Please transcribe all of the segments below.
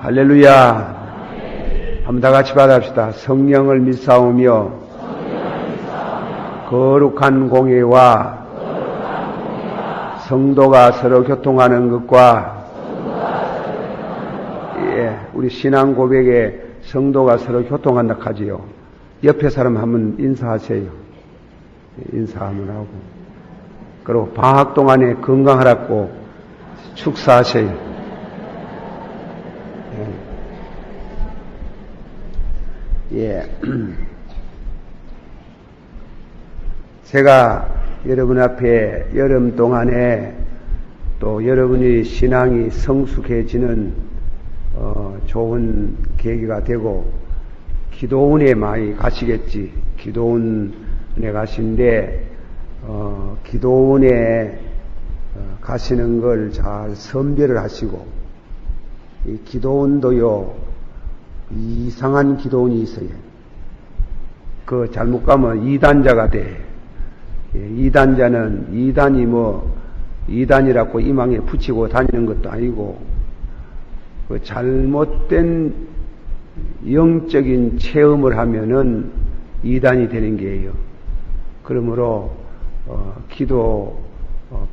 할렐루야. 한번 다 같이 받아봅시다. 성령을 믿사오며 거룩한 공예와 성도가 서로 교통하는 것과 우리 신앙 고백에 성도가 서로 교통한다 하지요. 옆에 사람 한번 인사하세요. 인사 한번 하고. 그리고 방학 동안에 건강하라고 축사하세요. 제가 여러분 앞에 여름 동안에 또 여러분의 신앙이 성숙해지는 좋은 계기가 되고 기도원에 많이 가시겠지. 기도원에 가신데 기도원에 가시는 걸 잘 선별을 하시고 이 기도원도요 이상한 기도원이 있어요. 그 잘못 가면 이단자가 돼. 이단자는 이단이 이단이라고 이망에 붙이고 다니는 것도 아니고 그 잘못된 영적인 체험을 하면은 이단이 되는 게예요. 그러므로 기도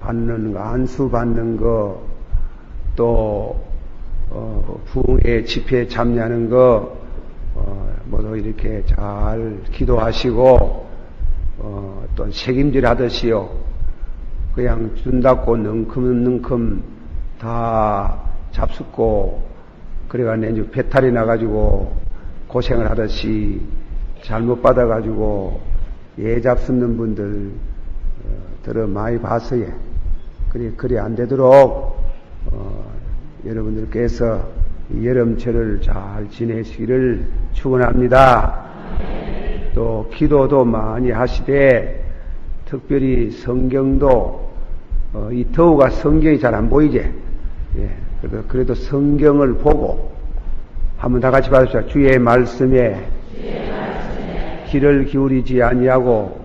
받는 거, 안수 받는 거, 또 부흥회 집회에 참여하는 거 모두 이렇게 잘 기도하시고 또 책임질 하듯이요. 그냥 준다고 능큼능큼 다 잡숫고 그래가 내주 배탈이 나가지고 고생을 하듯이 잘못 받아가지고 예 잡숫는 분들 들어 많이 봤어요. 그래 안 되도록 여러분들께서 여름철을 잘 지내시기를 축원합니다. 또 기도도 많이 하시되 특별히 성경도 이 더우가 성경이 잘 안 보이지. 그래도 성경을 보고 한번 다 같이 받읍시다. 주의 말씀에 귀를 기울이지 아니하고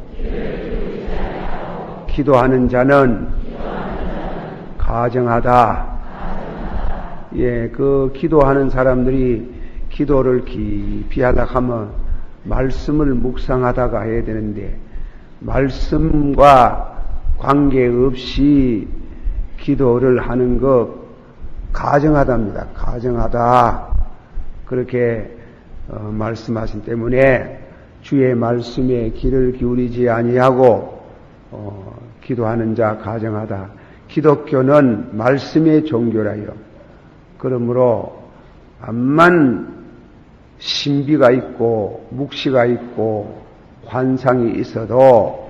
기도하는 자는 가정하다. 그 기도하는 사람들이 기도를 깊이 하다 하면 말씀을 묵상하다가 해야 되는데 말씀과 관계없이 기도를 하는 것 가정하다입니다. 가정하다. 그렇게 말씀하신 때문에 주의 말씀에 귀를 기울이지 아니하고 기도하는 자 가정하다. 기독교는 말씀의 종교라요. 그러므로 암만 신비가 있고 묵시가 있고 환상이 있어도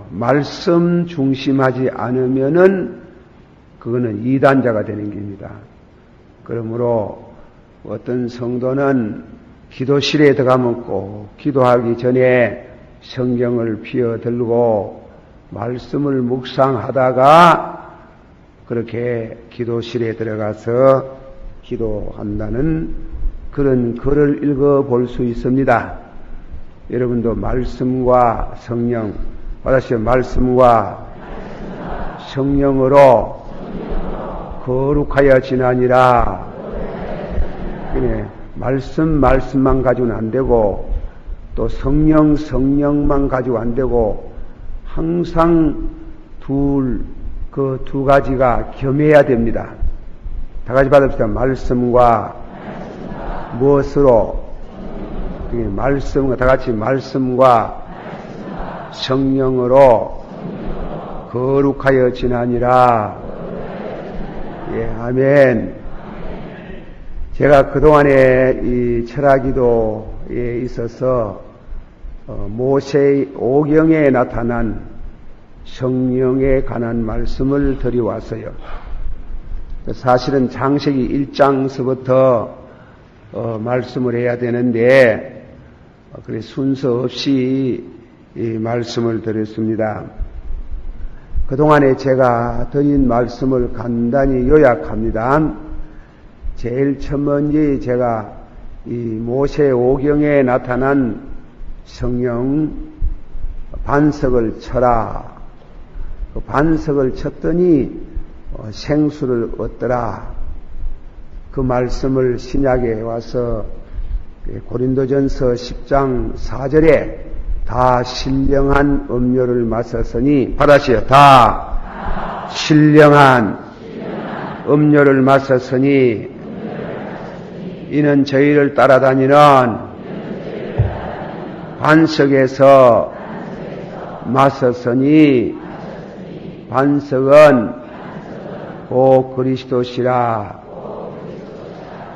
말씀 중심하지 않으면은 그거는 이단자가 되는 겁니다. 그러므로 어떤 성도는 기도실에 들어가면 꼭 기도하기 전에 성경을 피어들고 말씀을 묵상하다가 그렇게 기도실에 들어가서 기도한다는 그런 글을 읽어볼 수 있습니다. 여러분도 말씀과 성령, 받으시오. 말씀과 성령으로 거룩하여 지나니라. 말씀만 가지고는 안 되고 또 성령만 가지고 안 되고 항상 그 두 가지가 겸해야 됩니다. 다 같이 받읍시다. 말씀과 무엇으로? 말씀과 다 같이 말씀과 성령으로 거룩하여 지나니라. 아멘. 제가 그동안에 이 철학기도에 있어서 모세의 오경에 나타난 성령에 관한 말씀을 드려왔어요. 사실은 창세기 1장서부터 말씀을 해야 되는데 그래 순서 없이 이 말씀을 드렸습니다. 그동안에 제가 드린 말씀을 간단히 요약합니다. 제일 첫 번째 제가 이 모세 오경에 나타난 성령 반석을 쳐라. 그 반석을 쳤더니 생수를 얻더라. 그 말씀을 신약에 와서 고린도전서 10장 4절에 다 신령한 음료를 마셨으니 받아시오. 다 신령한 음료를 마셨으니 이는 저희를 따라다니는 반석에서 마셨으니 반석은 오 그리스도시라.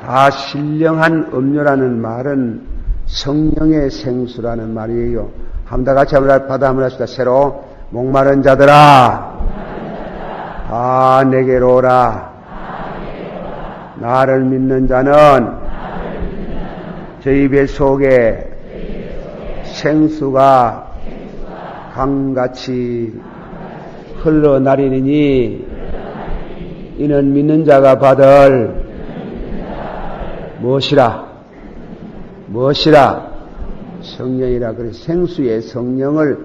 다 신령한 음료라는 말은 성령의 생수라는 말이에요. 한번 다 같이 받아 한번 합시다. 새로 목마른 자들아 다 내게로 오라. 나를 믿는 자는 저희 뱃속에 생수가 강같이 흘러나리니 이는 믿는 자가 받을 무엇이라 성령이라. 그래서 생수의 성령을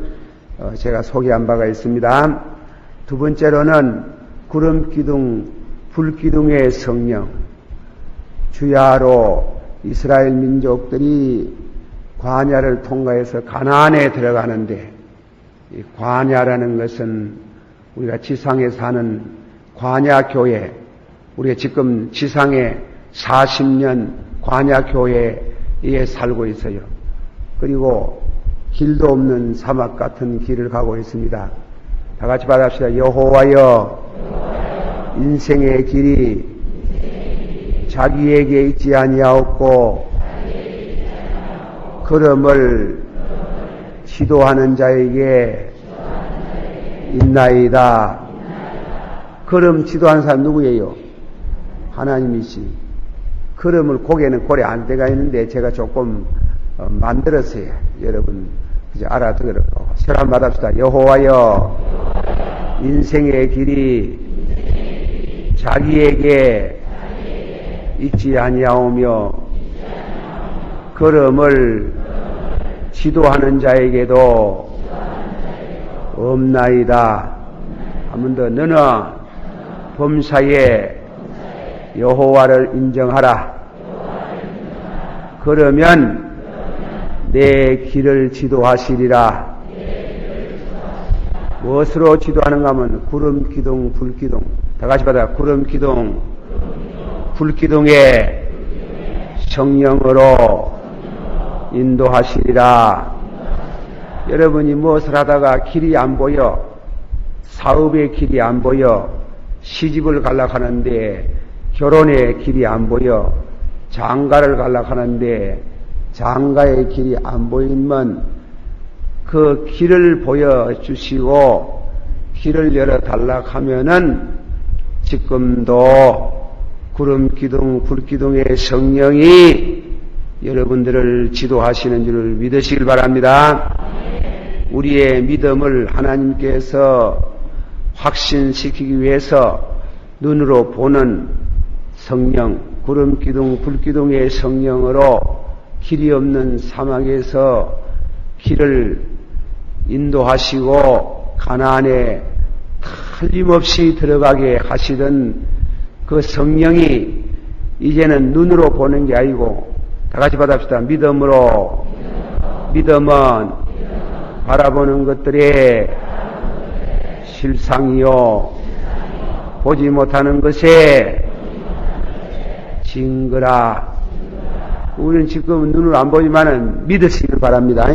제가 소개한 바가 있습니다. 두 번째로는 구름기둥 불기둥의 성령. 주야로 이스라엘 민족들이 광야를 통과해서 가나안에 들어가는데 이 광야라는 것은 우리가 지상에 사는 광야교회, 우리가 지금 지상에 40년 광야교회에 살고 있어요. 그리고 길도 없는 사막 같은 길을 가고 있습니다. 다 같이 받아봅시다. 여호와여 인생의 길이 자기에게 있지 아니하옵고 걸음을 지도하는 자에게 있나이다. 걸음 지도하는 사람 누구예요? 하나님이시. 걸음을 고개는 고래 안 돼가 있는데 제가 조금 만들었어요. 여러분 이제 알아들으라고. 세람 받읍시다. 여호와여 인생의 길이 자기에게 있지 아니하오며 걸음을 지도하는 자에게도 없나이다. 한 번 더. 너는 범사에 여호와를 인정하라. 그러면 내 길을 지도하시리라. 무엇으로 지도하는가 하면 구름기둥 불기둥. 다 같이 받아. 구름기둥 불기둥의 성령으로 인도하시리라. 여러분이 무엇을 하다가 길이 안 보여, 사업의 길이 안 보여, 시집을 가려고 하는데 결혼의 길이 안 보여, 장가를 가려고 하는데 장가의 길이 안 보이면 그 길을 보여주시고 길을 열어달라고 하면은 지금도 구름기둥 불기둥의 성령이 여러분들을 지도하시는 줄을 믿으시길 바랍니다. 우리의 믿음을 하나님께서 확신시키기 위해서 눈으로 보는 성령, 구름기둥 불기둥의 성령으로 길이 없는 사막에서 길을 인도하시고 가나안에 틀림없이 들어가게 하시던 그 성령이 이제는 눈으로 보는 게 아니고 다 같이 받읍시다. 믿음으로. 믿음은 바라보는 것들의 실상이요 보지 못하는 것에 증거라. 우리는 지금 눈을 안 보지만은 믿으시길 바랍니다.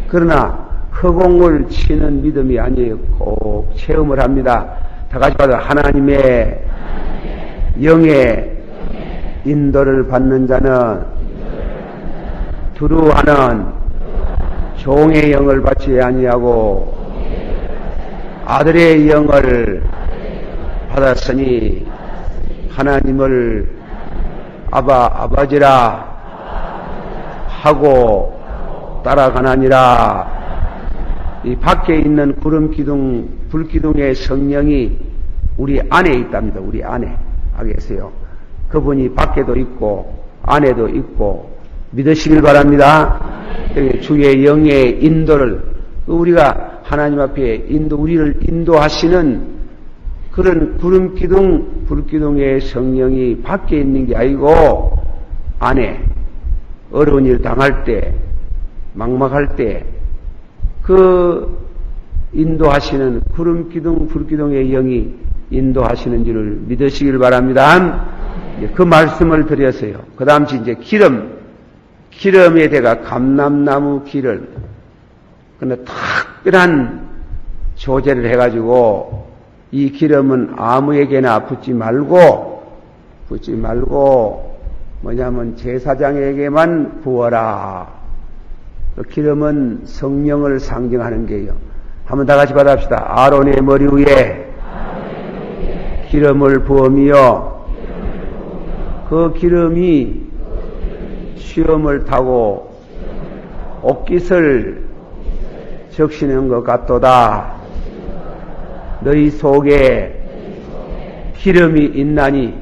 그러나 허공을 치는 믿음이 아니에요. 꼭 체험을 합니다. 다 같이 받아. 하나님의 영의 인도를 받는 자는 두루하는 종의 영을 받지 아니하고 아들의 영을 받았으니 하나님을 아버지라 하고 따라가나니라. 이 밖에 있는 구름기둥 불기둥의 성령이 우리 안에 있답니다. 우리 안에. 알겠어요? 그분이 밖에도 있고 안에도 있고 믿으시길 바랍니다. 주의 영의 인도를 우리가 하나님 앞에 우리를 인도하시는 그런 구름기둥, 불기둥의 성령이 밖에 있는 게 아니고 안에 어려운 일 당할 때, 막막할 때 그 인도하시는 구름기둥, 불기둥의 영이 인도하시는 줄을 믿으시길 바랍니다. 그 말씀을 드렸어요. 그 다음 이제 기름에 대가 감람나무 기름. 근데 특별한 조제를 해가지고 이 기름은 아무에게나 붓지 말고 뭐냐면 제사장에게만 부어라. 그 기름은 성령을 상징하는 게요. 한번 다 같이 받아봅시다. 아론의 머리 위에 기름을 부으며 그 기름이 시험을 타고 옷깃을 적시는 것 같도다. 너희 속에 기름이 있나니,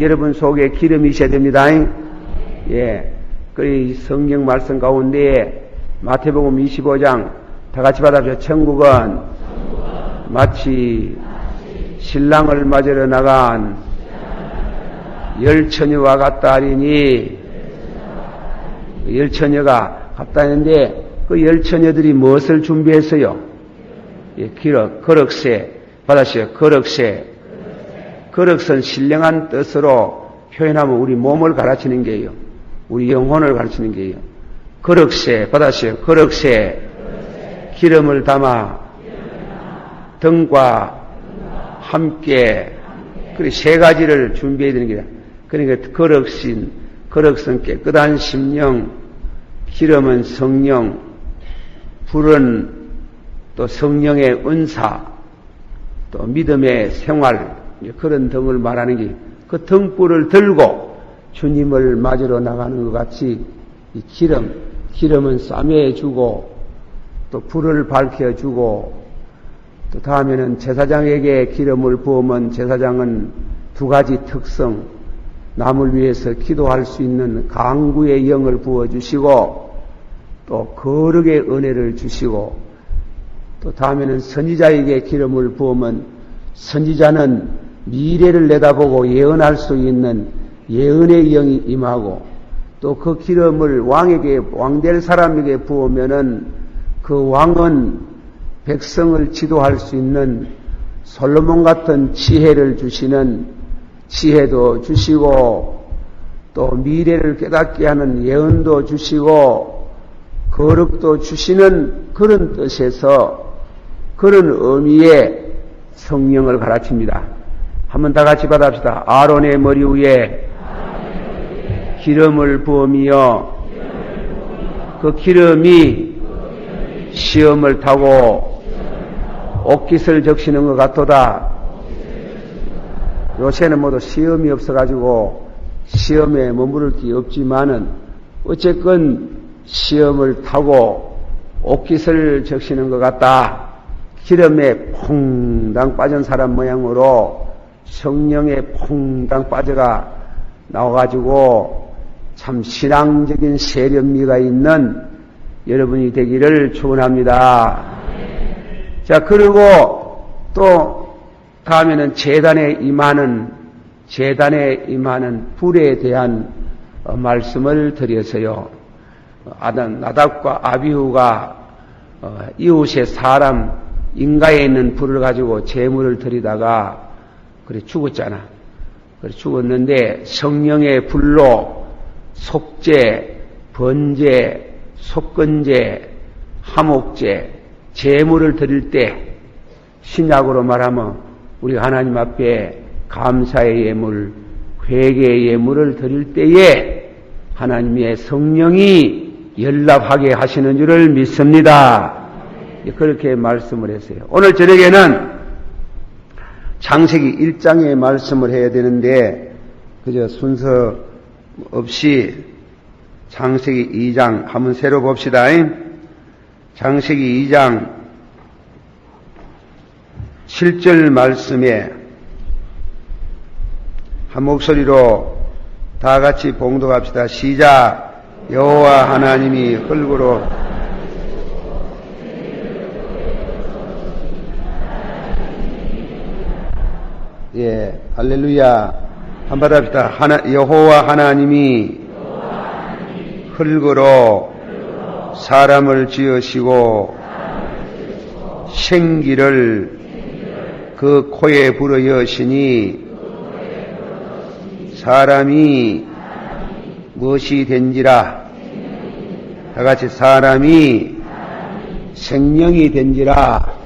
여러분 속에 기름이 있어야 됩니다. 예. 그 성경 말씀 가운데 마태복음 25장 다 같이 받아보죠. 천국은 마치 신랑을 맞으러 나간 열처녀와 같다 하리니, 열처녀가 같다 했는데 그 열처녀들이 무엇을 준비했어요? 예, 거럭새 받았어요. 거럭선 신령한 뜻으로 표현하면 우리 몸을 가르치는 게요. 우리 영혼을 가르치는 게요. 거럭새 받았어요. 거럭새 기름을 담아 등과 함께 그리고 세 가지를 준비해야 되는 게다. 그러니까 거럭선 깨끗한 심령, 기름은 성령, 불은 또 성령의 은사, 또 믿음의 생활, 그런 등을 말하는 게, 그 등불을 들고 주님을 맞으러 나가는 것 같이 이 기름은 싸매주고 또 불을 밝혀주고, 또 다음에는 제사장에게 기름을 부으면 제사장은 두 가지 특성, 남을 위해서 기도할 수 있는 강구의 영을 부어주시고 또 거룩의 은혜를 주시고, 또 다음에는 선지자에게 기름을 부으면 선지자는 미래를 내다보고 예언할 수 있는 예언의 영이 임하고, 또 그 기름을 왕될 사람에게 부으면은 그 왕은 백성을 지도할 수 있는 솔로몬 같은 지혜를 주시는 지혜도 주시고, 또 미래를 깨닫게 하는 예언도 주시고 거룩도 주시는 그런 뜻에서, 그런 의미의 성령을 가르칩니다. 한번 다 같이 받아봅시다. 아론의 머리 위에 기름을 부으며 그 기름이 시험을 타고 옷깃을 적시는 것 같도다. 요새는 모두 시험이 없어가지고 시험에 머무를 게 없지만은 어쨌건 시험을 타고 옷깃을 적시는 것 같다. 기름에 퐁당 빠진 사람 모양으로 성령에 퐁당 빠져가 나와가지고 참 신앙적인 세련미가 있는 여러분이 되기를 축원합니다. 자, 그리고 또 다음에는 제단에 임하는 불에 대한 말씀을 드려서요. 나답과 아비후가 이웃의 사람 인가에 있는 불을 가지고 제물을 드리다가 그래 죽었잖아. 그래 죽었는데 성령의 불로 속죄, 번제, 속건제, 화목제, 제물을 드릴 때, 신약으로 말하면 우리 하나님 앞에 감사의 예물, 회개의 예물을 드릴 때에 하나님의 성령이 연락하게 하시는 줄을 믿습니다. 그렇게 말씀을 했어요. 오늘 저녁에는 창세기 1장의 말씀을 해야 되는데 그저 순서 없이 창세기 2장 한번 새로 봅시다. 창세기 2장 7절 말씀에 한 목소리로 다 같이 봉독합시다. 시작. 여호와 하나님이 흙으로 예, 할렐루야. 한번 합시다. 여호와 하나님이 흙으로 사람을 지으시고 생기를 그 코에 불어 여시니 사람이 무엇이 된지라. 다 같이 사람이 생명이 된지라.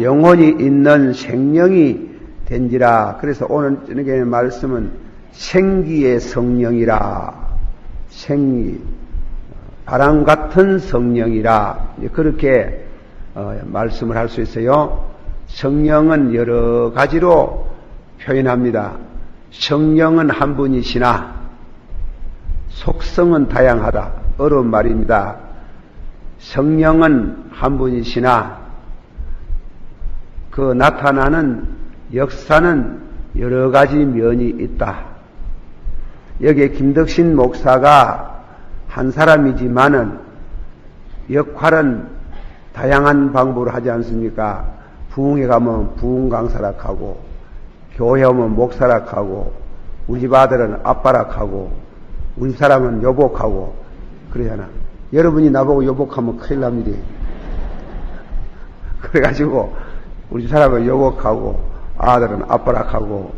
영혼이 있는 생명이 된지라. 그래서 오늘 저녁에 말씀은 생기의 성령이라. 생기, 바람 같은 성령이라. 그렇게 말씀을 할 수 있어요. 성령은 여러 가지로 표현합니다. 성령은 한 분이시나 속성은 다양하다. 어려운 말입니다. 성령은 한 분이시나 그 나타나는 역사는 여러 가지 면이 있다. 여기에 김덕신 목사가 한 사람이지만은 역할은 다양한 방법으로 하지 않습니까? 부흥회 가면 부흥 강사락하고, 교회 오면 목사락하고, 우리 집 아들은 아빠락하고, 우리 사람은 요복하고, 그러잖아. 여러분이 나보고 요복하면 큰일 납니다. 그래가지고, 우리 사람은 요복하고, 아들은 아빠락하고,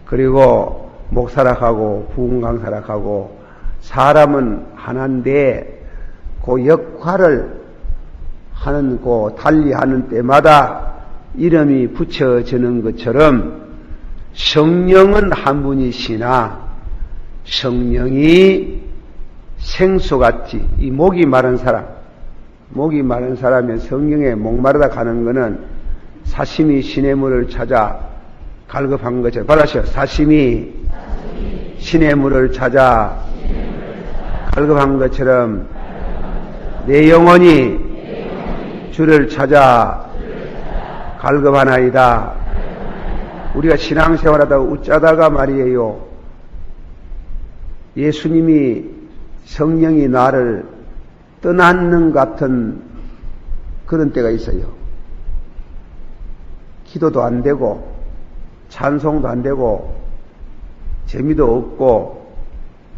그리고 목사락하고, 부흥 강사락하고, 사람은 하나인데, 그 역할을 하는, 달리하는 때마다 이름이 붙여지는 것처럼 성령은 한 분이시나 성령이 생수같이 이 목이 마른 사람이 성령에 목마르다 가는 것은 사심이 시냇물을 찾아 갈급한 것처럼 받아셔. 사심이 시냇물을 찾아 갈급한 것처럼 내 영혼이 주를 찾아 갈급하나이다. 우리가 신앙생활하다가 웃자다가 말이에요. 예수님이 성령이 나를 떠나는 같은 그런 때가 있어요. 기도도 안 되고 찬송도 안 되고 재미도 없고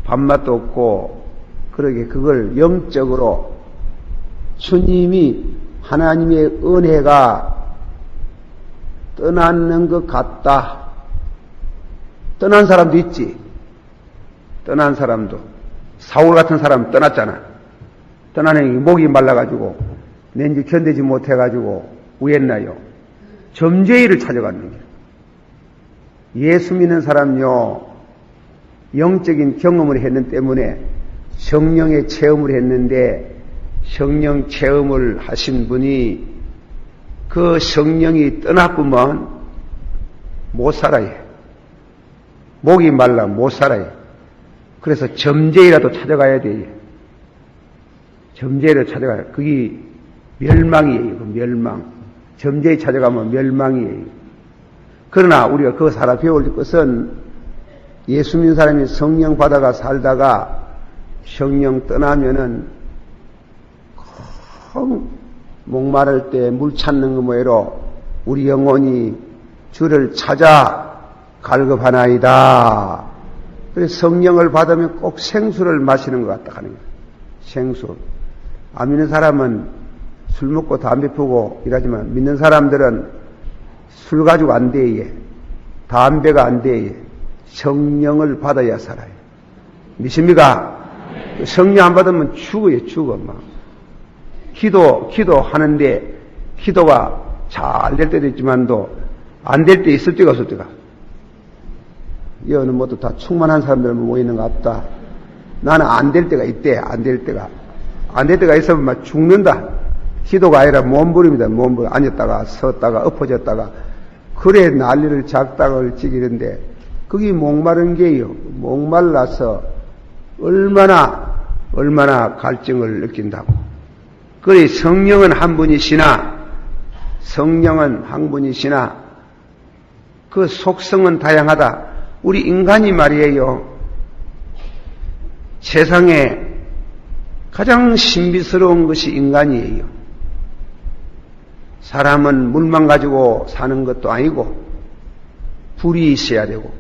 밥맛도 없고 그러게 그걸 영적으로 주님이 하나님의 은혜가 떠나는 것 같다. 떠난 사람도 있지. 떠난 사람도. 사울 같은 사람 떠났잖아. 떠나는 목이 말라가지고 낸지 견디지 못해가지고 우했나요. 점쟁이를 찾아가는 거예요. 예수 믿는 사람요. 영적인 경험을 했는 때문에 성령의 체험을 했는데 성령 체험을 하신 분이 그 성령이 떠나보면 못 살아요. 목이 말라 못 살아요. 그래서 점쟁이라도 찾아가야 돼요. 점쟁이를 찾아가야. 그게 멸망이에요. 그 멸망. 점쟁이 찾아가면 멸망이에요. 그러나 우리가 그거 살아 배울 것은 예수 믿는 사람이 성령 받아가 살다가 성령 떠나면은 목마를 때 물 찾는 그 뭐예로 우리 영혼이 주를 찾아 갈급하나이다. 그래서 성령을 받으면 꼭 생수를 마시는 것 같다 하는 거예요. 생수. 안 믿는 사람은 술 먹고 담배 피우고 이러지만 믿는 사람들은 술 가지고 안 돼. 예. 담배가 안 돼. 예. 성령을 받아야 살아요. 믿습니까? 성령 안 받으면 죽어요. 죽어. 막. 기도하는데 기도가 잘 될 때도 있지만도 안 될 때 있을 때가 없을 때가. 여는 모두 다 충만한 사람들만 모이는 것 같다. 나는 안 될 때가 있대. 안 될 때가. 안 될 때가 있으면 막 죽는다. 기도가 아니라 몸부림이다. 몸부림. 앉았다가 섰다가 엎어졌다가 그래 난리를 작다가 지기는데 그게 목마른 게요. 목말라서 얼마나 갈증을 느낀다고. 그래 성령은 한 분이시나 그 속성은 다양하다. 우리 인간이 말이에요. 세상에 가장 신비스러운 것이 인간이에요. 사람은 물만 가지고 사는 것도 아니고 불이 있어야 되고,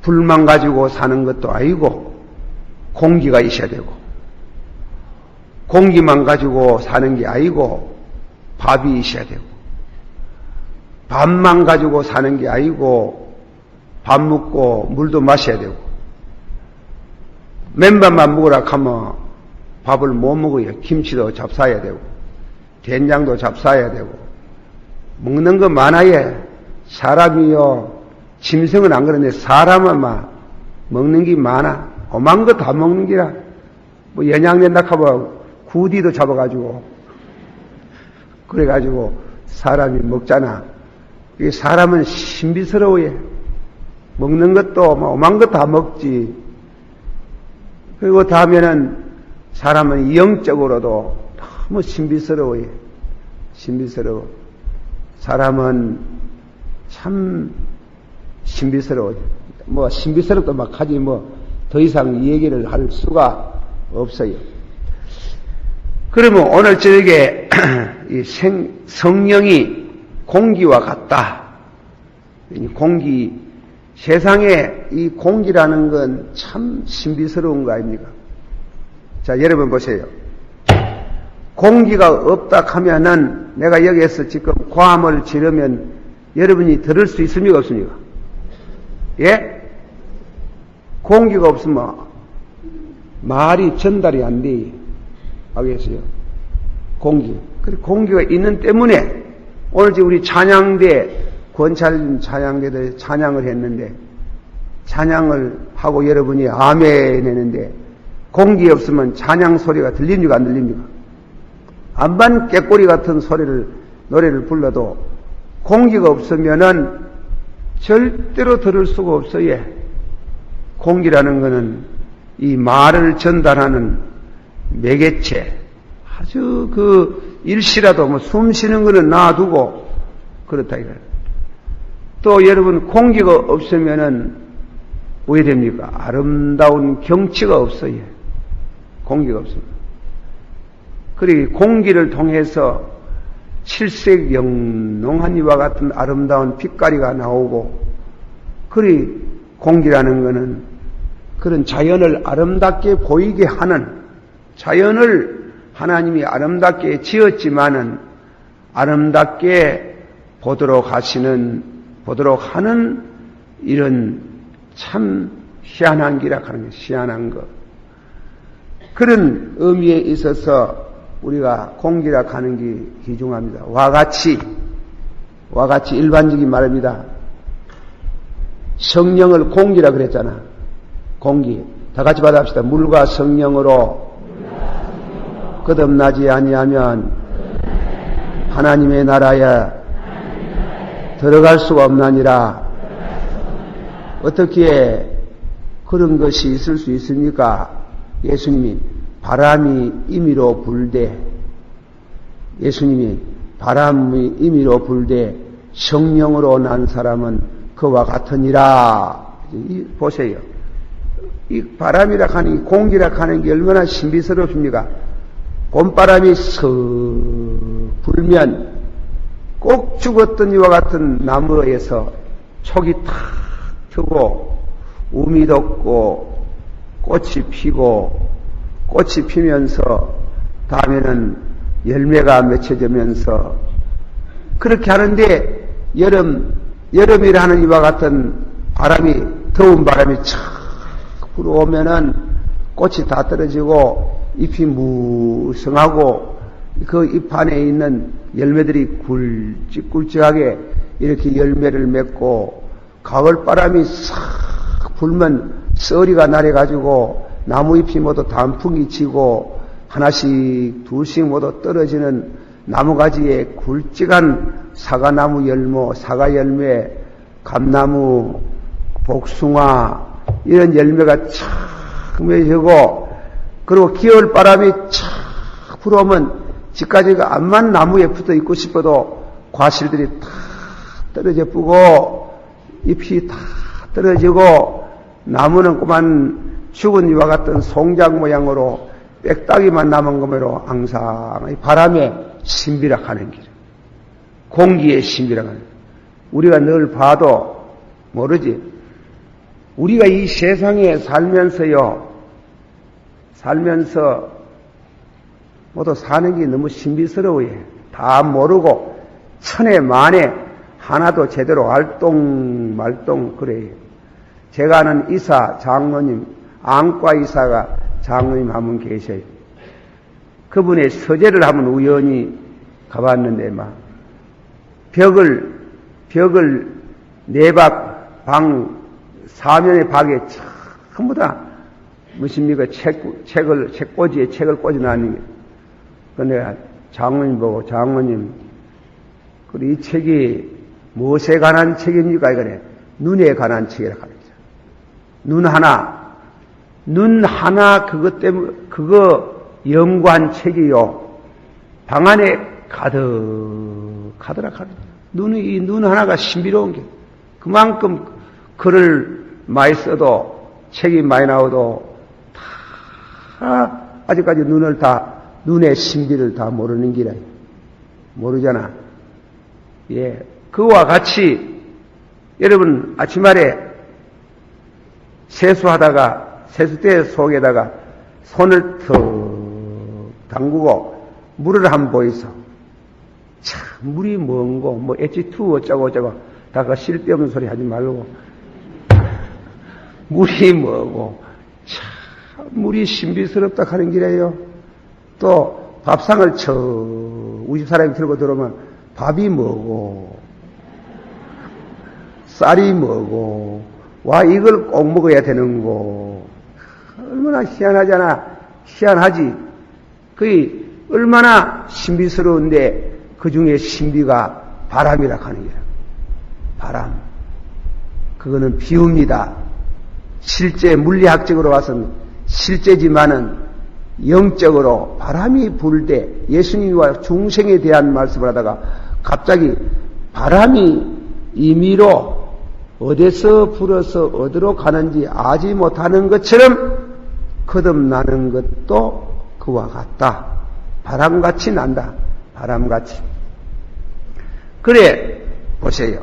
불만 가지고 사는 것도 아니고 공기가 있어야 되고, 공기만 가지고 사는 게 아니고 밥이 있어야 되고, 밥만 가지고 사는 게 아니고 밥 먹고 물도 마셔야 되고, 맨밥만 먹으라 하면 밥을 못 먹어요. 김치도 잡사야 되고 된장도 잡사야 되고, 먹는 거 많아요. 사람이요, 짐승은 안 그러는데 사람은 막 먹는 게 많아. 오만 거 다 먹는 기라. 뭐 연양된다 하면 구디도 잡아가지고 그래가지고 사람이 먹잖아. 사람은 신비스러워요. 먹는 것도 뭐 오만 거 다 먹지. 그리고 다음에는 사람은 영적으로도 너무 신비스러워요. 신비스러워. 사람은 참 신비스러워요. 뭐 신비스럽도 막 하지 뭐 더 이상 이 얘기를 할 수가 없어요. 그러면 오늘 저녁에 이 성령이 공기와 같다. 공기, 세상에 이 공기라는 건 참 신비스러운 거 아닙니까? 자, 여러분 보세요. 공기가 없다 하면은 내가 여기에서 지금 고함을 지르면 여러분이 들을 수 있습니까? 없습니까? 예? 공기가 없으면 말이 전달이 안 돼. 알겠어요? 공기. 그리고 공기가 있는 때문에 오늘 지금 우리 찬양대, 권찰 찬양대들 찬양을 했는데, 찬양을 하고 여러분이 아멘 했는데, 공기 없으면 찬양 소리가 들립니까? 안 들립니까? 안반 깨꼬리 같은 노래를 불러도 공기가 없으면은 절대로 들을 수가 없어요. 공기라는 것은 이 말을 전달하는 매개체, 아주 그 일시라도 뭐 숨 쉬는 거는 놔두고 그렇다 이거예요. 또 여러분 공기가 없으면은 왜 됩니까? 아름다운 경치가 없어요. 공기가 없습니다. 그리고 공기를 통해서 칠색 영롱한 이와 같은 아름다운 빛깔이가 나오고, 그리 공기라는 것은 그런 자연을 아름답게 보이게 하는, 자연을 하나님이 아름답게 지었지만은 아름답게 보도록 하는 이런 참 희한한 기라 하는 게 희한한 것. 그런 의미에 있어서 우리가 공기라 하는 게 귀중합니다. 와같이 일반적인 말입니다. 성령을 공기라 그랬잖아. 공기. 다 같이 받아봅시다. 물과 성령으로 거듭나지 아니하면 하나님의 나라에 들어갈 수가 없나니라. 어떻게 그런 것이 있을 수 있습니까? 예수님이 바람이 임의로 불되, 성령으로 난 사람은 그와 같으니라. 보세요. 이 바람이라 하는, 이 공기라 하는 게 얼마나 신비스럽습니까? 봄바람이 슥 불면 꼭 죽었던 이와 같은 나무에서 촉이 탁 트고 우미 돋고 꽃이 피면서 다음에는 열매가 맺혀지면서 그렇게 하는데, 여름이라는 이와 같은 바람이, 더운 바람이 촥 불어오면은 꽃이 다 떨어지고 잎이 무성하고 그 잎 안에 있는 열매들이 굵직굵직하게 이렇게 열매를 맺고, 가을 바람이 싹 불면 썰이가 나래가지고 나무잎이 모두 단풍이 지고 하나씩 둘씩 모두 떨어지는 나무가지에 굵직한 사과나무 사과 열매, 감나무, 복숭아 이런 열매가 착 맺히고, 그리고 겨울 바람이 착 불어오면 집까지가 암만 나무에 붙어 있고 싶어도 과실들이 다 떨어져 뿌고 잎이 다 떨어지고, 나무는 꼬만 죽은 이와 같은 송장 모양으로 빽따기만 남은 것으로 항상 바람에 신비락하는 길, 공기에 신비락하는 길. 우리가 늘 봐도 모르지. 우리가 이 세상에 살면서 모두 사는 게 너무 신비스러워요. 다 모르고 천에 만에 하나도 제대로 말똥 그래요. 제가 아는 이사 장로님, 안과 이사가 장로님 한 분 계셔요. 그분의 서재를 한번 우연히 가봤는데 벽을 네박 방 사면의 박에 전부 다 무엇입니까? 책꽂이에 책을 꽂아놨는 게. 근데 장로님 보고 장로님, 이 책이 무엇에 관한 책입니까? 이거네. 눈에 관한 책이라 하죠. 눈 하나 그것 때문에 그거 연구한 책이요. 방 안에 가득하더라 하죠. 이 눈 하나가 신비로운 게 그만큼 글을 많이 써도 책이 많이 나오도 다 아직까지 눈의 신비를 다 모르는 기라. 모르잖아. 예. 그와 같이 여러분 아침말에 세수대 속에다가 손을 턱 담그고 물을 한번 보이소. 참 물이 뭔고 H2 어쩌고 다 그 쓸데없는 소리 하지 말고 물이 뭐고 참 물이 신비스럽다 하는 길이에요. 또 밥상을 우리 집 사람이 들고 들어오면 밥이 뭐고 쌀이 뭐고 이걸 꼭 먹어야 되는고 얼마나 희한하지. 그게 얼마나 신비스러운데 그 중에 신비가 바람이라 하는 거야. 바람. 그거는 비유입니다. 실제 물리학적으로 봐서는 실제지만은 영적으로 바람이 불 때 예수님과 중생에 대한 말씀을 하다가 갑자기 바람이 임의로 어디서 불어서 어디로 가는지 아지 못하는 것처럼 거듭나는 것도 그와 같다. 바람같이 난다. 바람같이. 그래 보세요.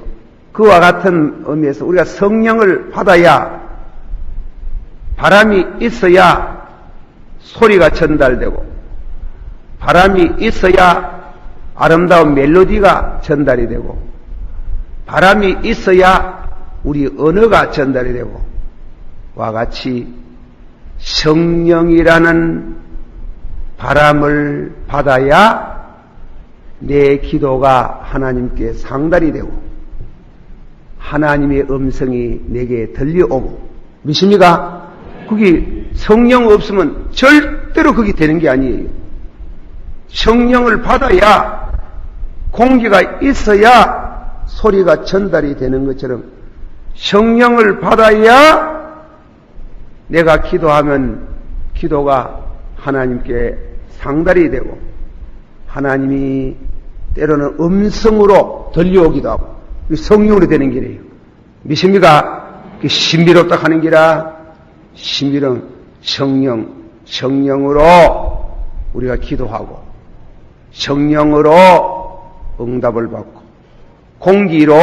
그와 같은 의미에서 우리가 성령을 받아야 바람이 있어야 소리가 전달되고 바람이 있어야 아름다운 멜로디가 전달이 되고 바람이 있어야 우리 언어가 전달이 되고 와 같이 성령이라는 바람을 받아야 내 기도가 하나님께 상달이 되고 하나님의 음성이 내게 들려오고 믿습니까? 그게 성령 없으면 절대로 그게 되는 게 아니에요. 성령을 받아야 공기가 있어야 소리가 전달이 되는 것처럼 성령을 받아야 내가 기도하면 기도가 하나님께 상달이 되고 하나님이 때로는 음성으로 들려오기도 하고 성령으로 되는 길이에요. 믿습니까? 신비롭다 하는 기라. 신비로운 성령으로 우리가 기도하고 성령으로 응답을 받고 공기로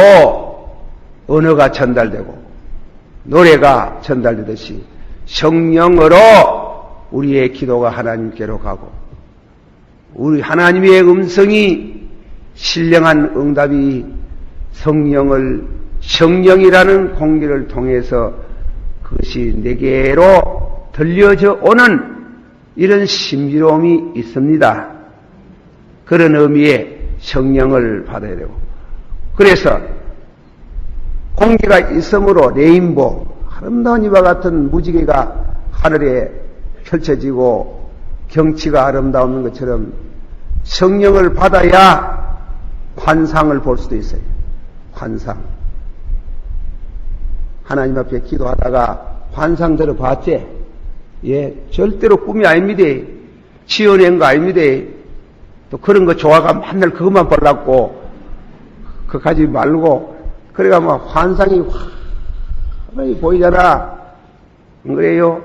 언어가 전달되고 노래가 전달되듯이 성령으로 우리의 기도가 하나님께로 가고 우리 하나님의 음성이 신령한 응답이 성령이라는 공기를 통해서 그것이 내게로 들려져 오는 이런 신비로움이 있습니다. 그런 의미의 성령을 받아야 되고 그래서 공기가 있으므로 레인보 아름다운 이와 같은 무지개가 하늘에 펼쳐지고 경치가 아름다운 것처럼 성령을 받아야 환상을 볼 수도 있어요. 환상. 하나님 앞에 기도하다가 환상 들어봤지? 예, 절대로 꿈이 아닙니다. 지어낸 거 아닙니다. 또 그런 거 좋아가 맨날 그것만 보려고 그거 가지 말고 그래가 막 환상이 환하게 보이잖아. 안 그래요?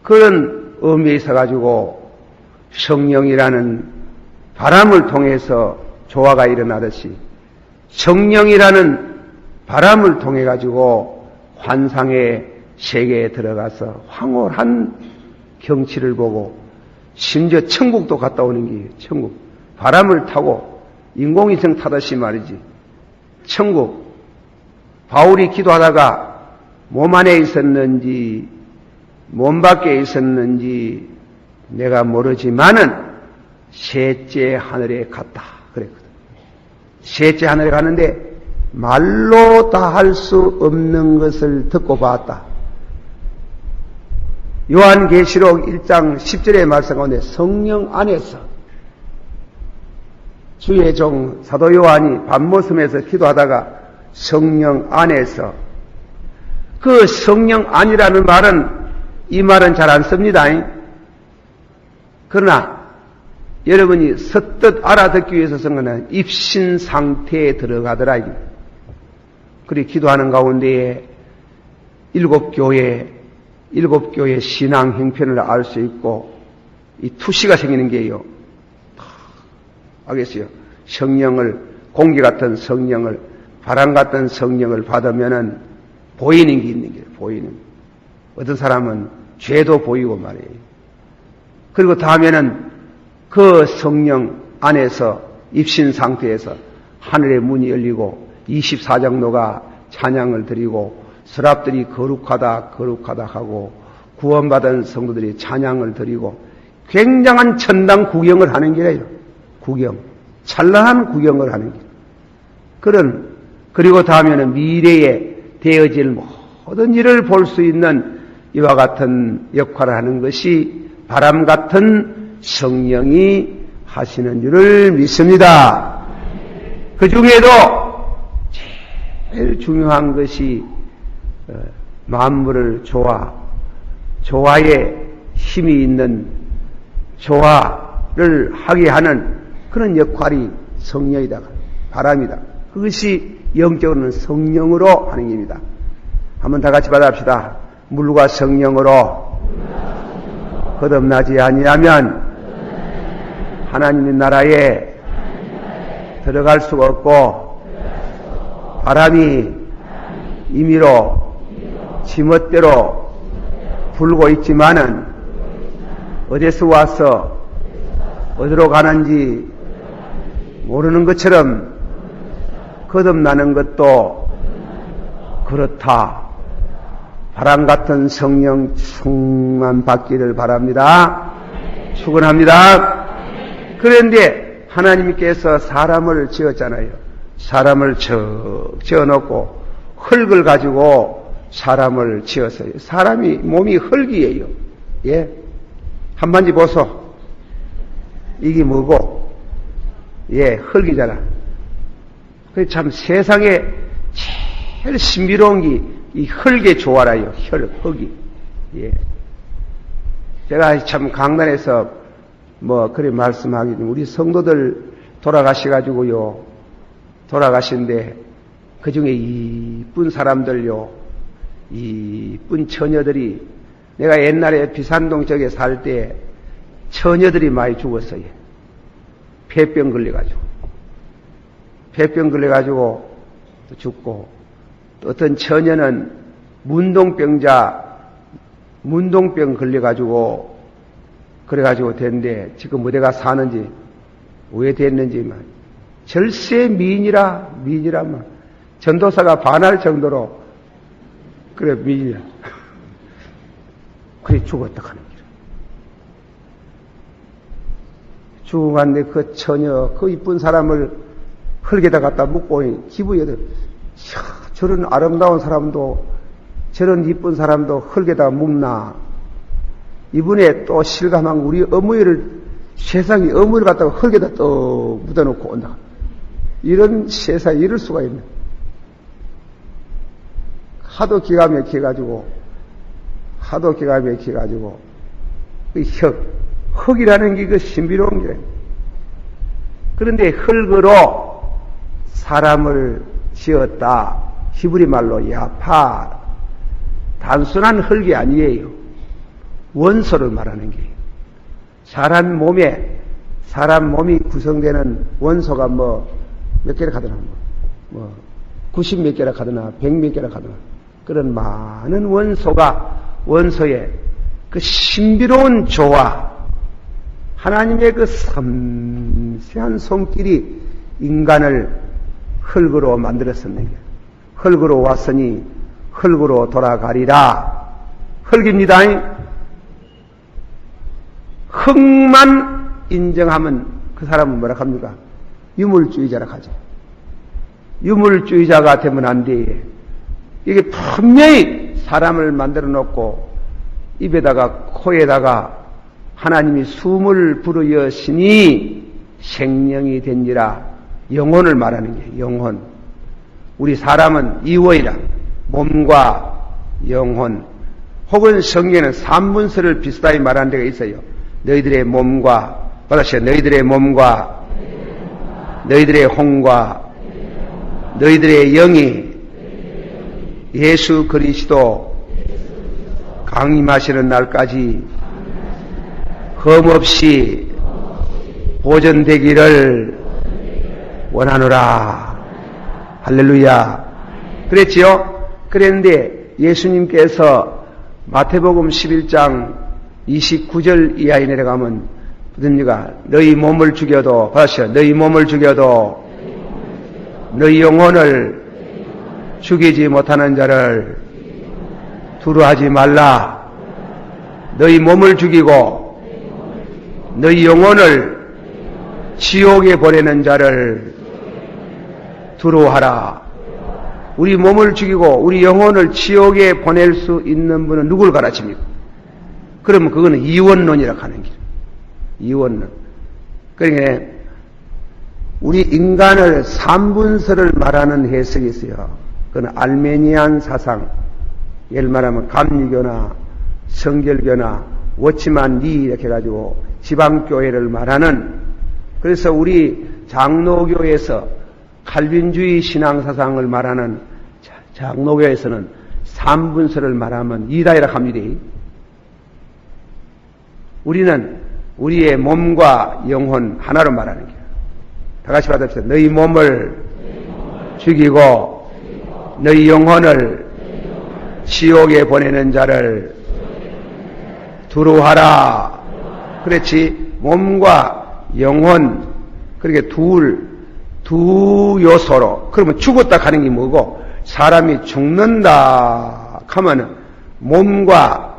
그런 의미에 있어가지고 성령이라는 바람을 통해서 조화가 일어나듯이 성령이라는 바람을 통해 가지고 환상의 세계에 들어가서 황홀한 경치를 보고 심지어 천국도 갔다 오는 게 천국. 바람을 타고 인공위성 타듯이 말이지. 천국. 바울이 기도하다가 몸 안에 있었는지 몸 밖에 있었는지 내가 모르지만은 셋째 하늘에 갔다 그랬거든. 셋째 하늘에 가는데 말로 다 할 수 없는 것을 듣고 봤다. 요한계시록 1장 10절의 말씀 가운데 성령 안에서 주의 종 사도 요한이 밤모섬에서 기도하다가 성령 안에서 그 성령 안이라는 말은 이 말은 잘 안 씁니다. 그러나 여러분이 서뜻 알아듣기 위해서 쓴 것은 입신 상태에 들어가더라. 그리 기도하는 가운데에 일곱 교회 신앙 형편을 알 수 있고 이 투시가 생기는 게요. 알겠어요? 성령을 공기 같은 성령을 바람 같은 성령을 받으면은 보이는 게 있는 게 보이는. 어떤 사람은 죄도 보이고 말이에요. 그리고 다음에는 그 성령 안에서 입신 상태에서 하늘의 문이 열리고 24장로가 찬양을 드리고 서랍들이 거룩하다 하고 구원받은 성도들이 찬양을 드리고 굉장한 천당 구경을 하는 길이에요. 구경. 찬란한 구경을 하는 길. 그리고 다음에는 미래에 되어질 모든 일을 볼 수 있는 이와 같은 역할을 하는 것이 바람 같은 성령이 하시는 줄을 믿습니다. 그 중에도 제일 중요한 것이 만물을 조화에 힘이 있는 조화를 하게 하는 그런 역할이 성령이다. 바람이다. 그것이 영적으로는 성령으로 하는 겁니다. 한번 다 같이 받아봅시다. 물과 성령으로 거듭나지 아니하면 하나님의 나라에 들어갈 수가 없고 바람이 임의로 지멋대로 불고 있지만은 어디서 와서 어디로 가는지 모르는 것처럼 거듭나는 것도 그렇다. 바람 같은 성령 충만 받기를 바랍니다. 축원합니다. 그런데 하나님께서 사람을 지었잖아요. 사람을 지어놓고 흙을 가지고 사람을 지었어요. 사람이 몸이 흙이에요. 예, 한번 보소. 이게 뭐고? 예, 흙이잖아. 그 참 세상에 제일 신비로운 게 이 흙의 조화라요. 흙이. 예. 제가 참 강단에서 그래 말씀하기 우리 성도들 돌아가셔가지고요. 돌아가신데 그 중에 이쁜 사람들요. 이쁜 처녀들이 내가 옛날에 비산동 쪽에 살 때 처녀들이 많이 죽었어요. 폐병 걸려가지고 또 죽고 또 어떤 처녀는 문동병 걸려가지고 그래가지고 됐는데 지금 어디가 사는지 왜 됐는지만 절세 미인이라만 전도사가 반할 정도로 그래 미인이야. 그래 죽었다 하는 길. 죽었는데 그 처녀 그 이쁜 사람을 흙에다 갖다 묻고 기부에 저런 아름다운 사람도 저런 이쁜 사람도 흙에다 묻나. 이번에 또 실감한 우리 세상에 어머니를 갖다가 흙에다 또 묻어놓고 온다. 이런 세상에 이럴 수가 있네. 하도 기가 막혀가지고 흙이라는 게 그 신비로운 게. 그런데 흙으로 사람을 지었다. 히브리 말로 야파. 단순한 흙이 아니에요. 원소를 말하는 게. 사람 몸이 구성되는 원소가 몇 개를 가더라. 90몇 개라 하더나 100몇 개라 하더나 그런 많은 원소의 그 신비로운 조화, 하나님의 그 섬세한 손길이 인간을 흙으로 만들었었는 게, 흙으로 왔으니 흙으로 돌아가리라. 흙입니다. 흙만 인정하면 그 사람은 뭐라 합니까? 유물주의자라 하죠. 유물주의자가 되면 안 돼. 이게 분명히 사람을 만들어 놓고 입에다가 코에다가 하나님이 숨을 불어여시니 생명이 된지라. 영혼을 말하는 게 영혼. 우리 사람은 이원이라. 몸과 영혼. 혹은 성경에는 삼분서를 비슷하게 말하는 데가 있어요. 너희들의 몸과, 받아시오. 너희들의 몸과, 너희들의 혼과, 너희들의 영이 예수 그리스도 강림하시는 날까지 흠없이 보존되기를 원하노라. 할렐루야. 그랬지요? 그랬는데 예수님께서 마태복음 11장 29절 이하에 내려가면 부릅니까? 너희 몸을 죽여도, 봐시오. 너희 몸을 죽여도 너희 영혼을 죽이지 못하는 자를 두려워하지 말라. 너희 몸을 죽이고 너희 영혼을 지옥에 보내는 자를 두려워하라. 우리 몸을 죽이고 우리 영혼을 지옥에 보낼 수 있는 분은 누굴 가르칩니까? 그러면 그거는 이원론이라고 하는 길. 이원론. 그러니까 우리 인간을 삼분서를 말하는 해석이 있어요. 그건 알메니안 사상, 예를 말하면 감리교나 성결교나 워치만 리 이렇게 해가지고 지방교회를 말하는, 그래서 우리 장로교에서 칼빈주의 신앙사상을 말하는 장로교에서는 삼분서를 말하면 이다이라 합니다. 우리는 우리의 몸과 영혼 하나로 말하는 거예요. 다 같이 받읍시다. 너희 몸을 죽이고 너희 영혼을 지옥에 보내는 자를 두려워하라. 그렇지. 몸과 영혼, 그렇게 두 요소로. 그러면 죽었다 하는 게 뭐고, 사람이 죽는다 하면은 몸과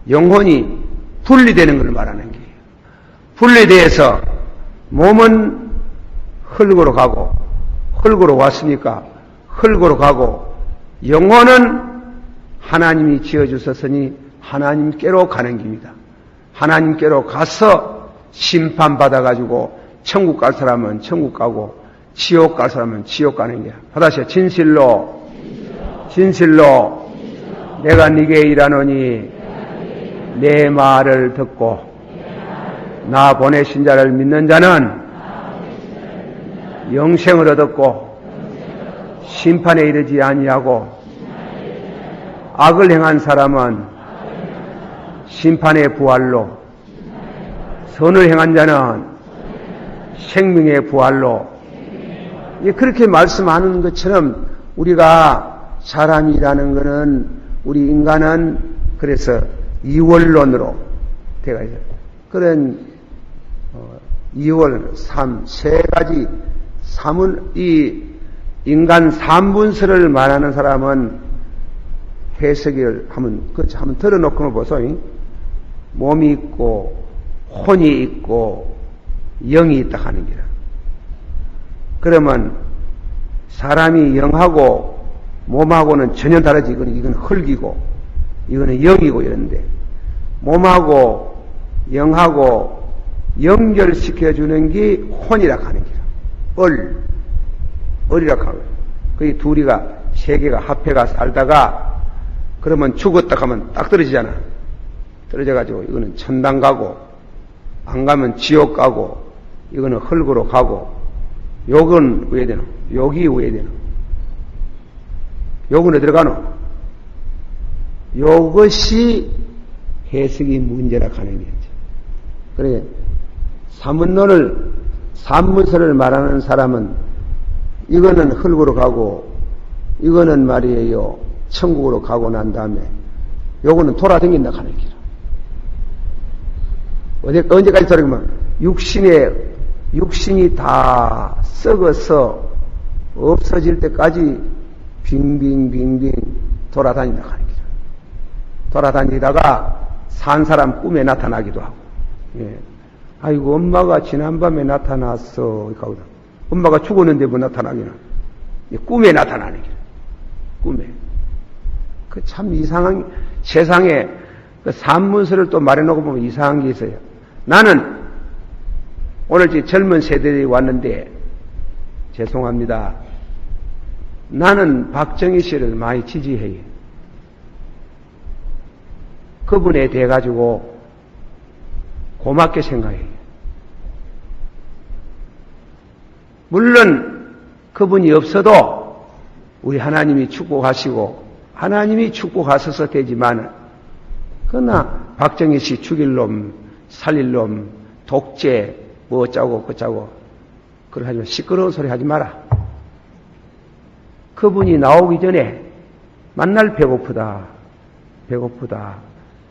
영혼이 분리되는 걸 말하는 거예요. 분리돼서 몸은 흙으로 가고, 흙으로 왔으니까 흙으로 가고, 영혼은 하나님이 지어주셨으니 하나님께로 가는 길입니다. 하나님께로 가서 심판받아가지고 천국 갈 사람은 천국 가고 지옥 갈 사람은 지옥 가는 거야. 받아시오. 진실로 내가 네게 일하노니 내 말을 듣고 나 보내신 자를 믿는 자는 영생을 얻었고 심판에 이르지 아니하고 악을 행한 사람은 심판의 부활로, 선을 행한 자는 생명의 부활로. 그렇게 말씀하는 것처럼 우리가 사람이라는 것은, 우리 인간은 그래서 이원론으로 되어 있어요. 그런 이원, 세 가지, 이 인간 삼분서를 말하는 사람은 해석을 한번 들어놓고 보소. 몸이 있고 혼이 있고 영이 있다 하는 기라. 그러면 사람이 영하고 몸하고는 전혀 다르지. 이건 흙이고 이거는 영이고 이런데, 몸하고 영하고 연결시켜주는 게 혼이라고 하는 기라. 얼이라고 하고, 그 둘이가 세 개가 합해가 살다가 그러면 죽었다 하면 딱 떨어지잖아. 떨어져가지고 이거는 천당 가고, 안 가면 지옥 가고, 이거는 흙으로 가고. 욕은 왜 되노? 욕이 왜 되노? 욕은 어디로 가노? 이것이 해석이 문제라고 하는 거지. 그래, 삼분서를 말하는 사람은 이거는 흙으로 가고 이거는 말이에요. 천국으로 가고 난 다음에 요거는 돌아다닌다 하는 길. 언제까지 돌아가면 육신이 다 썩어서 없어질 때까지 빙빙빙빙 돌아다닌다 하는 길. 돌아다니다가 산 사람 꿈에 나타나기도 하고. 예. 아이고 엄마가 지난밤에 나타났어. 엄마가 죽었는데 뭐 나타나기는. 꿈에 나타나는 길. 꿈에. 그 참 이상한, 세상에 그 산문서를 또 말해놓고 보면 이상한 게 있어요. 나는 오늘 젊은 세대들이 왔는데 죄송합니다. 나는 박정희 씨를 많이 지지해요. 그분에 대해 가지고 고맙게 생각해요. 물론 그분이 없어도 우리 하나님이 축복하시고 하나님이 축복하셔서 되지만 그러나 박정희 씨 죽일 놈, 살릴 놈, 독재, 뭐 어쩌고 그쩌고 그걸 하지 마. 시끄러운 소리 하지 마라. 그분이 나오기 전에 만날 배고프다.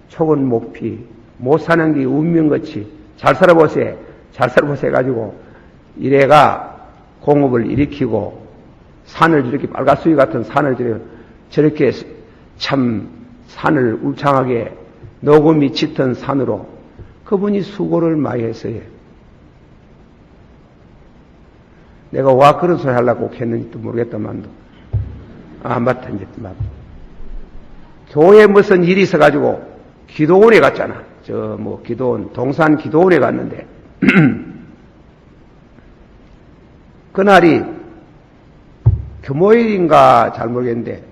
촉은 목피. 못 사는 게 운명같이 잘 살아보세 해가지고 이래가 공업을 일으키고 산을 이렇게 빨가수위 같은 산을 저렇게 참 산을 울창하게 녹음이 짙은 산으로 그분이 수고를 많이 했어요. 내가 와 그런 소리 하려고 했는지도 모르겠다만도. 맞다, 이제 맞다. 교회에 무슨 일이 있어가지고 기도원에 갔잖아. 기도원, 동산 기도원에 갔는데, 그날이 금요일인가 잘 모르겠는데,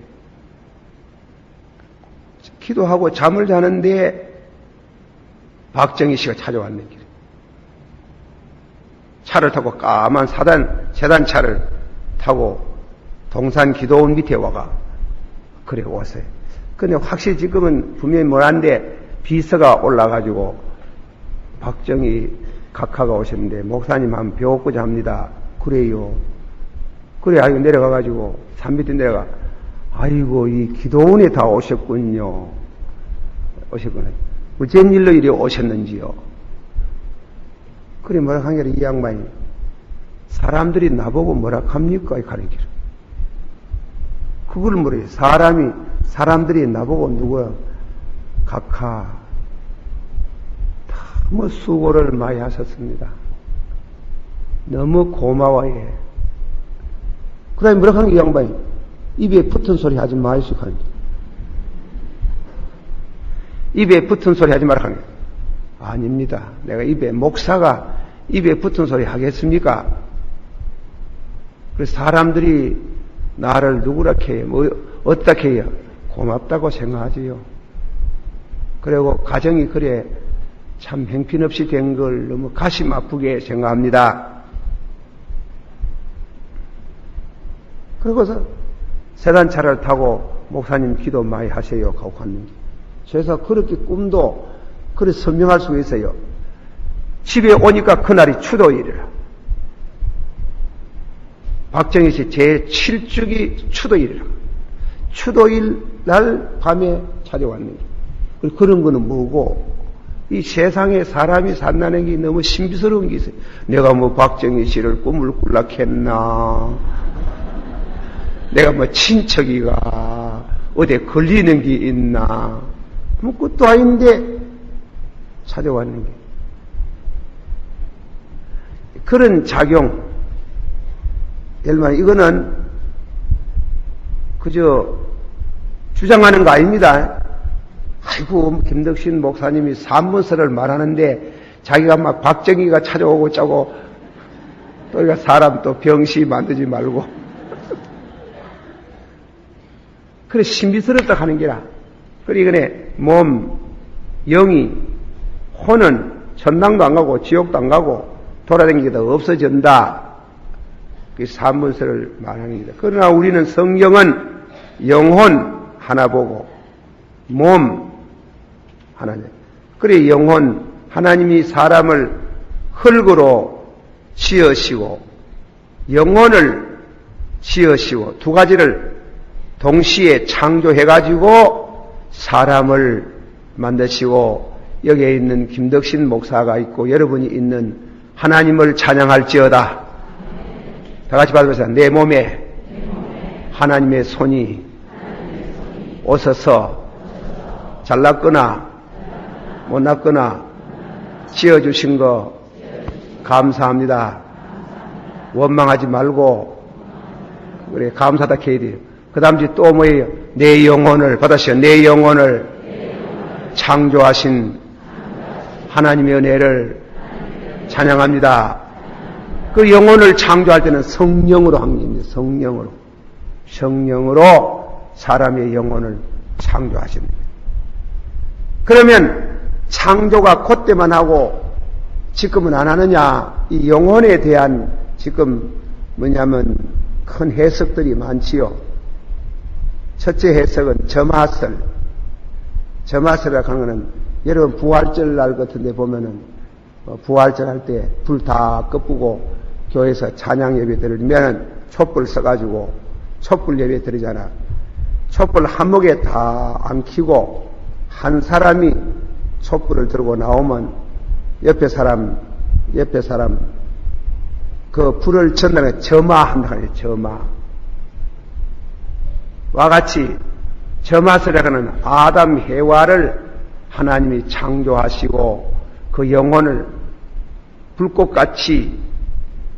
기도하고 잠을 자는데 박정희 씨가 찾아왔는 길에. 차를 타고 까만 세단 차를 타고 동산 기도원 밑에 와가 그래 왔어요. 근데 확실히 지금은 분명히 뭐란데 비서가 올라가지고 박정희 각하가 오셨는데 목사님 한번 배웠고자 합니다. 그래요. 그래 아이고 내려가가지고 산 밑에 내려가 아이고 이 기도원에 다 오셨군요. 어쩐 일로 이리 오셨는지요. 그래 뭐라 하는 게 이 양반이 사람들이 나보고 뭐라 합니까? 이 가는 길. 그걸 모르겠어요. 사람들이 나보고 누구야? 각하. 너무 수고를 많이 하셨습니다. 너무 고마워해. 그 다음에 뭐라 하는 게 이 양반이 입에 붙은 소리 하지 마이소 하는 게. 입에 붙은 소리 하지 말라 하는 게. 아닙니다. 내가 목사가 입에 붙은 소리 하겠습니까? 그래서 사람들이 나를 누구라 해요? 어떻게 해요? 고맙다고 생각하지요. 그리고 가정이 그래 참 형편없이 된 걸 너무 가슴 아프게 생각합니다. 그러고서 세단차를 타고 목사님 기도 많이 하세요 하고 갔는데 그래서 그렇게 꿈도 그래 설명할 수가 있어요. 집에 오니까 그날이 추도일이라. 박정희 씨 제7주기 추도일이라. 추도일 날 밤에 찾아왔는 게. 그런 거는 뭐고, 이 세상에 사람이 산다는 게 너무 신비스러운 게 있어요. 내가 뭐 박정희 씨를 꿈을 꿀락했나? 내가 뭐 친척이가 어디 걸리는 게 있나? 뭐 그것도 아닌데 찾아왔는 게. 그런 작용, 여러분, 이거는 그저 주장하는 거 아닙니다. 아이고, 김덕신 목사님이 산문서를 말하는데 자기가 막 박정희가 찾아오고 짜고 또 이거 사람 또 병시 만들지 말고. 그래, 신비스럽다 하는 게라. 그래, 이거네, 영이, 혼은 천당도 안 가고 지옥도 안 가고 돌아다니기도 없어진다. 그 산문서를 말하는 겁니다. 그러나 우리는 성경은 영혼 하나 보고 몸 하나. 그래 영혼 하나님이 사람을 흙으로 지으시고 영혼을 지으시고 두 가지를 동시에 창조해가지고 사람을 만드시고 여기에 있는 김덕신 목사가 있고 여러분이 있는 하나님을 찬양할지어다. 다 같이 받으면서 내 몸에 하나님의 손이 오셔서 잘났거나 못났거나 지어주신 거 감사합니다. 원망하지 말고 그래 감사다 해야 돼요. 그 다음 또 뭐예요? 내 영혼을 받으시오. 내 영혼을 창조하신 하나님의 은혜를 찬양합니다. 그 영혼을 창조할 때는 성령으로 한 겁니다. 성령으로 사람의 영혼을 창조하십니다. 그러면 창조가 그때만 하고 지금은 안 하느냐? 이 영혼에 대한 지금 뭐냐면 큰 해석들이 많지요. 첫째 해석은 점화설이라고 하는 것은 여러분 부활절 날 같은데 보면은 부활절 할 때 불 다 꺼쁘고 교회에서 찬양 예배 드리면 촛불 써가지고 촛불 예배 드리잖아. 촛불 한목에 다 안 켜고 한 사람이 촛불을 들고 나오면 옆에 사람 그 불을 전달해 점화한다 그래요. 점화와 같이 점화설이라고 하는 아담 해와를 하나님이 창조하시고 그 영혼을 불꽃같이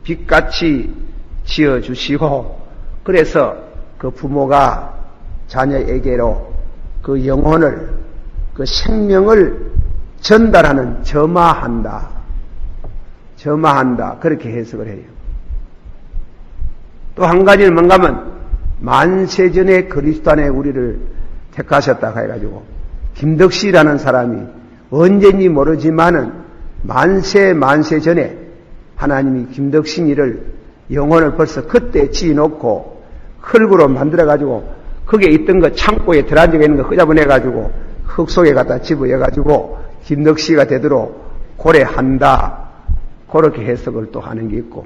빛같이 지어주시고 그래서 그 부모가 자녀에게로 그 영혼을 그 생명을 전달하는 점화한다 그렇게 해석을 해요. 또 한 가지는 뭔가 하면 만세전에 그리스도 안에 우리를 택하셨다 해가지고 김덕시라는 사람이 언제인지 모르지만은 만세 전에 하나님이 김덕신이를 영혼을 벌써 그때 지어놓고 흙으로 만들어가지고 거기에 있던 거 창고에 들어앉아 있는 거 끄잡아내가지고 흙 속에 갖다 집어여가지고 김덕시가 되도록 고래한다. 그렇게 해석을 또 하는 게 있고.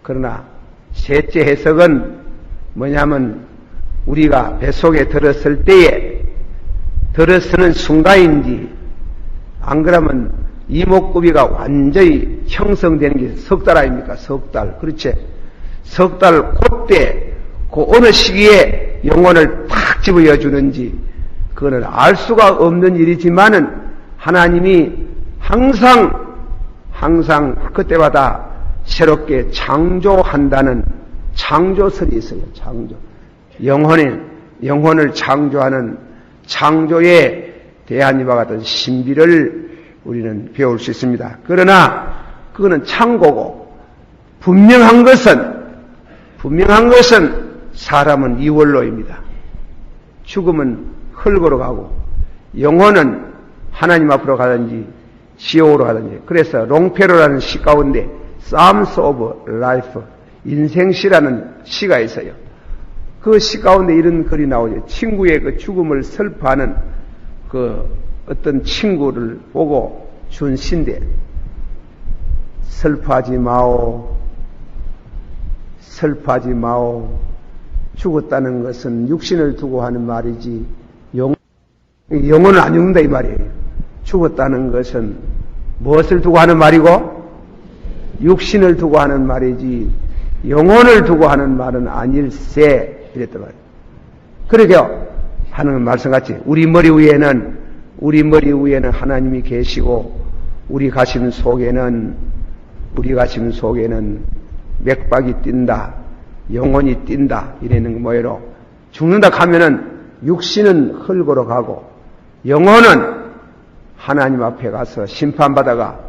그러나 셋째 해석은 뭐냐면 우리가 뱃속에 들었을 때에 들어서는 순간인지 안 그러면 이목구비가 완전히 형성되는 게 석 달 아닙니까? 석 달. 그렇지? 석 달 그때 그 어느 시기에 영혼을 탁 집어여 주는지 그거는 알 수가 없는 일이지만은 하나님이 항상 그때마다 새롭게 창조한다는 창조설이 있어요. 창조. 영혼을 창조하는 창조에 대한 이와 같은 신비를 우리는 배울 수 있습니다. 그러나 그거는 참고고 분명한 것은 사람은 이원로입니다. 죽음은 흙으로 가고 영혼은 하나님 앞으로 가든지 지옥으로 가든지. 그래서 롱페로라는 시 가운데 Psalms of Life 인생시라는 시가 있어요. 그 시 가운데 이런 글이 나오죠. 친구의 그 죽음을 슬퍼하는 그 어떤 친구를 보고 준 시인데 슬퍼하지 마오. 죽었다는 것은 육신을 두고 하는 말이지 영혼을 안 죽는다 이 말이에요. 죽었다는 것은 무엇을 두고 하는 말이고 육신을 두고 하는 말이지 영혼을 두고 하는 말은 아닐세 이랬단 말이에요. 그러게 하는 말씀같이 우리 머리 위에는 하나님이 계시고 우리 가슴 속에는 맥박이 뛴다. 영혼이 뛴다. 이러는 뭐예요? 죽는다 하면은 육신은 흙으로 가고 영혼은 하나님 앞에 가서 심판받아가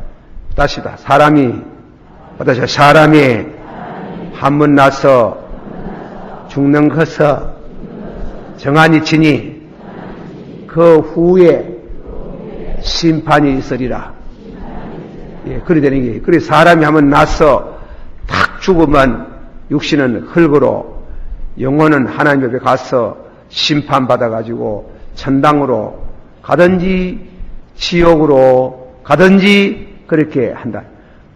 사람이 한 번 나서 죽는 것을 정한이 치니 그 후에 심판이 있으리라. 예, 그리 되는 게. 그래 사람이 한 번 나서 탁 죽으면 육신은 흙으로 영혼은 하나님 앞에 가서 심판받아가지고 천당으로 가든지 지옥으로 가든지 그렇게 한다.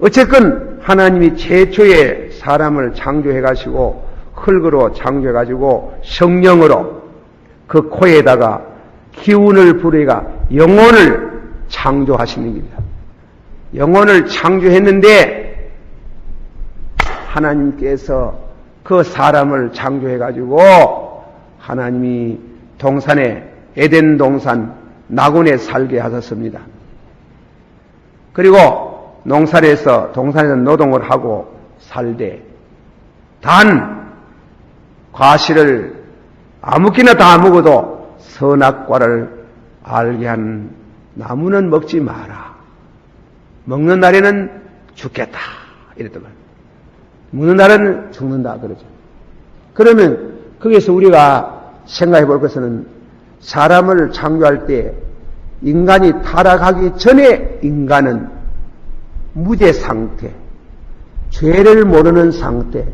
어쨌건 하나님이 최초의 사람을 창조해가시고 흙으로 창조해가지고 성령으로 그 코에다가 기운을 불어가 영혼을 창조하시는 겁니다. 영혼을 창조했는데 하나님께서 그 사람을 창조해가지고 하나님이 동산에 에덴 동산 나군에 살게 하셨습니다. 그리고 동산에서 노동을 하고 살되 단 과실을 아무렇게나 다 먹어도 선악과를 알게 한 나무는 먹지 마라. 먹는 날에는 죽겠다. 이랬던 거예요. 먹는 날은 죽는다. 그러죠. 그러면 거기서 우리가 생각해 볼 것은 사람을 창조할 때 인간이 타락하기 전에 인간은 무죄 상태, 죄를 모르는 상태.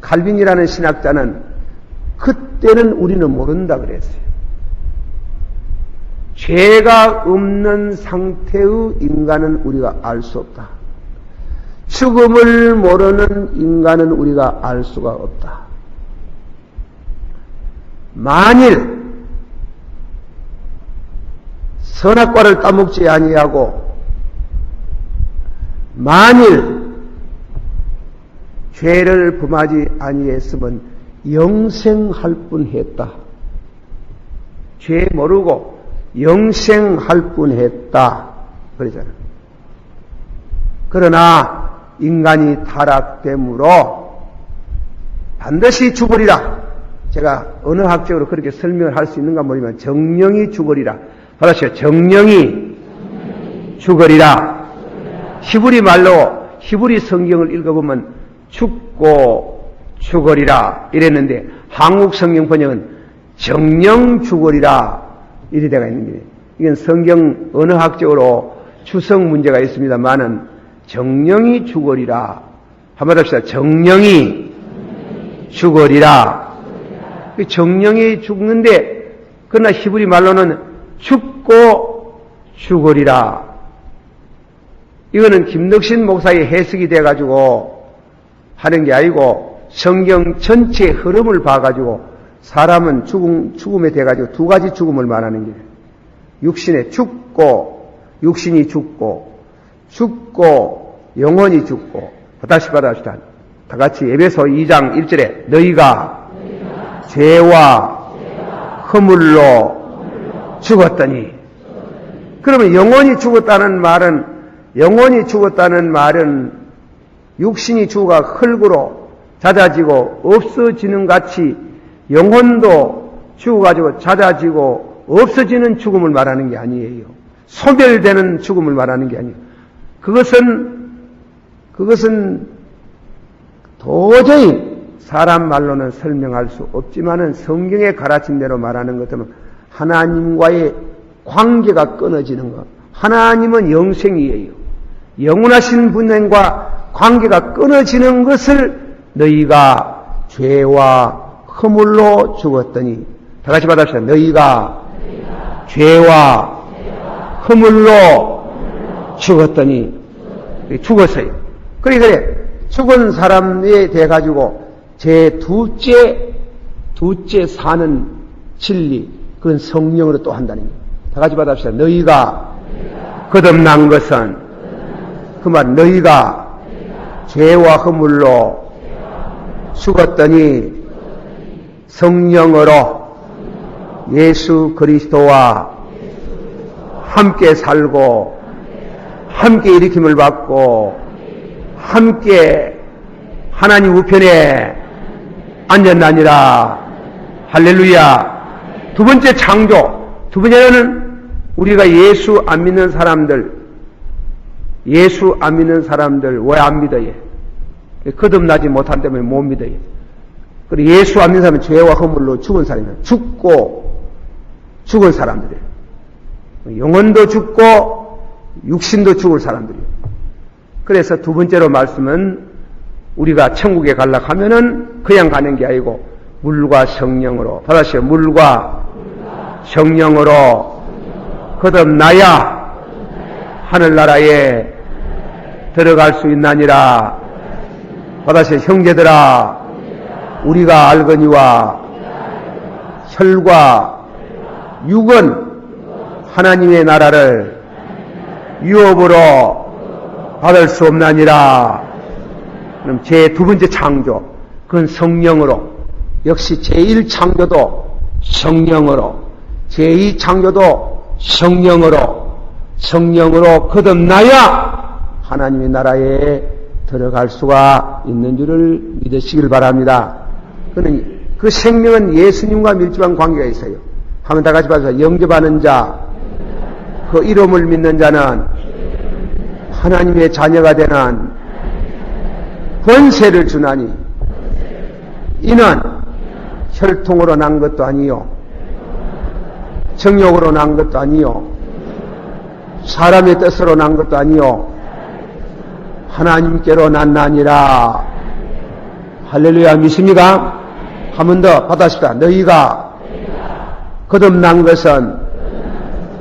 칼빈이라는 신학자는 그때는 우리는 모른다 그랬어요. 죄가 없는 상태의 인간은 우리가 알 수 없다. 죽음을 모르는 인간은 우리가 알 수가 없다. 만일 선악과를 따먹지 아니하고 만일 죄를 범하지 아니했으면 영생할 뻔했다. 죄 모르고 영생할 뻔했다. 그러잖아. 그러나 인간이 타락됨으로 반드시 죽으리라. 제가 어느 학적으로 그렇게 설명을 할 수 있는가 모르지만 정령이 죽으리라. 알았어요. 정령이 죽으리라. 히브리 말로 히브리 성경을 읽어보면 죽고 죽으리라 이랬는데 한국 성경 번역은 정령 죽으리라 이리 되어 있는 게 이건 성경 언어학적으로 추석 문제가 있습니다만은 정령이 죽으리라. 한마디로 합시다. 정령이 죽으리라. 정령이 죽는데 그러나 히브리 말로는 죽고 죽으리라. 이거는 김덕신 목사의 해석이 돼가지고 하는 게 아니고 성경 전체 흐름을 봐가지고 사람은 죽음에 돼가지고 두 가지 죽음을 말하는 게 육신에 죽고 육신이 죽고 영혼이 죽고 다시 받아봅시다. 다 같이 에베소 2장 1절에 너희가 죄와 허물로 죽었더니 그러면 영혼이 죽었다는 말은 육신이 죽어가 흙으로 잦아지고 없어지는 같이 영혼도 죽어가지고 잦아지고 없어지는 죽음을 말하는 게 아니에요. 소멸되는 죽음을 말하는 게 아니에요. 그것은 도저히 사람 말로는 설명할 수 없지만은 성경에 가르친 대로 말하는 것들은 하나님과의 관계가 끊어지는 것. 하나님은 영생이에요. 영원하신 분과 관계가 끊어지는 것을 너희가 죄와 허물로 죽었더니 다 같이 받아봅시다. 너희가 죄와 허물로 죽었더니 죽었어요. 그래 죽은 사람에 대해 가지고 제 둘째 사는 진리 그건 성령으로 또 한다는 거예요. 다 같이 받아봅시다. 너희가 거듭난 것은 그 말 너희가 죄와 허물로 죽었더니 성령으로 예수 그리스도와 함께 살고 함께 일으킴을 받고 함께 하나님 우편에 앉았나니라. 할렐루야. 두 번째 창조. 두 번째는 우리가 예수 안 믿는 사람들 왜 안 믿어요? 거듭나지 못한 때문에 못 믿어요. 그리고 예수 안 믿는 사람은 죄와 허물로 죽은 사람이에요. 죽은 사람들이에요. 영혼도 죽고 육신도 죽을 사람들이에요. 그래서 두 번째로 말씀은 우리가 천국에 가려고 하면은 그냥 가는 게 아니고 물과 성령으로 받아시오. 물과 성령으로 거듭나야 하늘나라에 들어갈 수 있나니라. 받아시오. 형제들아 우리가 알거니와 혈과 육은 하나님의 나라를 유업으로 받을 수 없나니라. 그럼 제 두 번째 창조, 그건 성령으로, 역시 제1창조도 성령으로, 제2창조도 성령으로 거듭나야 하나님의 나라에 들어갈 수가 있는 줄을 믿으시길 바랍니다. 그 생명은 예수님과 밀접한 관계가 있어요. 한번 다 같이 봐서 영접하는 자, 그 이름을 믿는 자는 하나님의 자녀가 되는 권세를 주나니 이는 혈통으로 난 것도 아니요 정욕으로 난 것도 아니요 사람의 뜻으로 난 것도 아니요 하나님께로 났나니라. 할렐루야. 믿습니까? 한 번 더 받아십시다. 너희가 거듭난 것은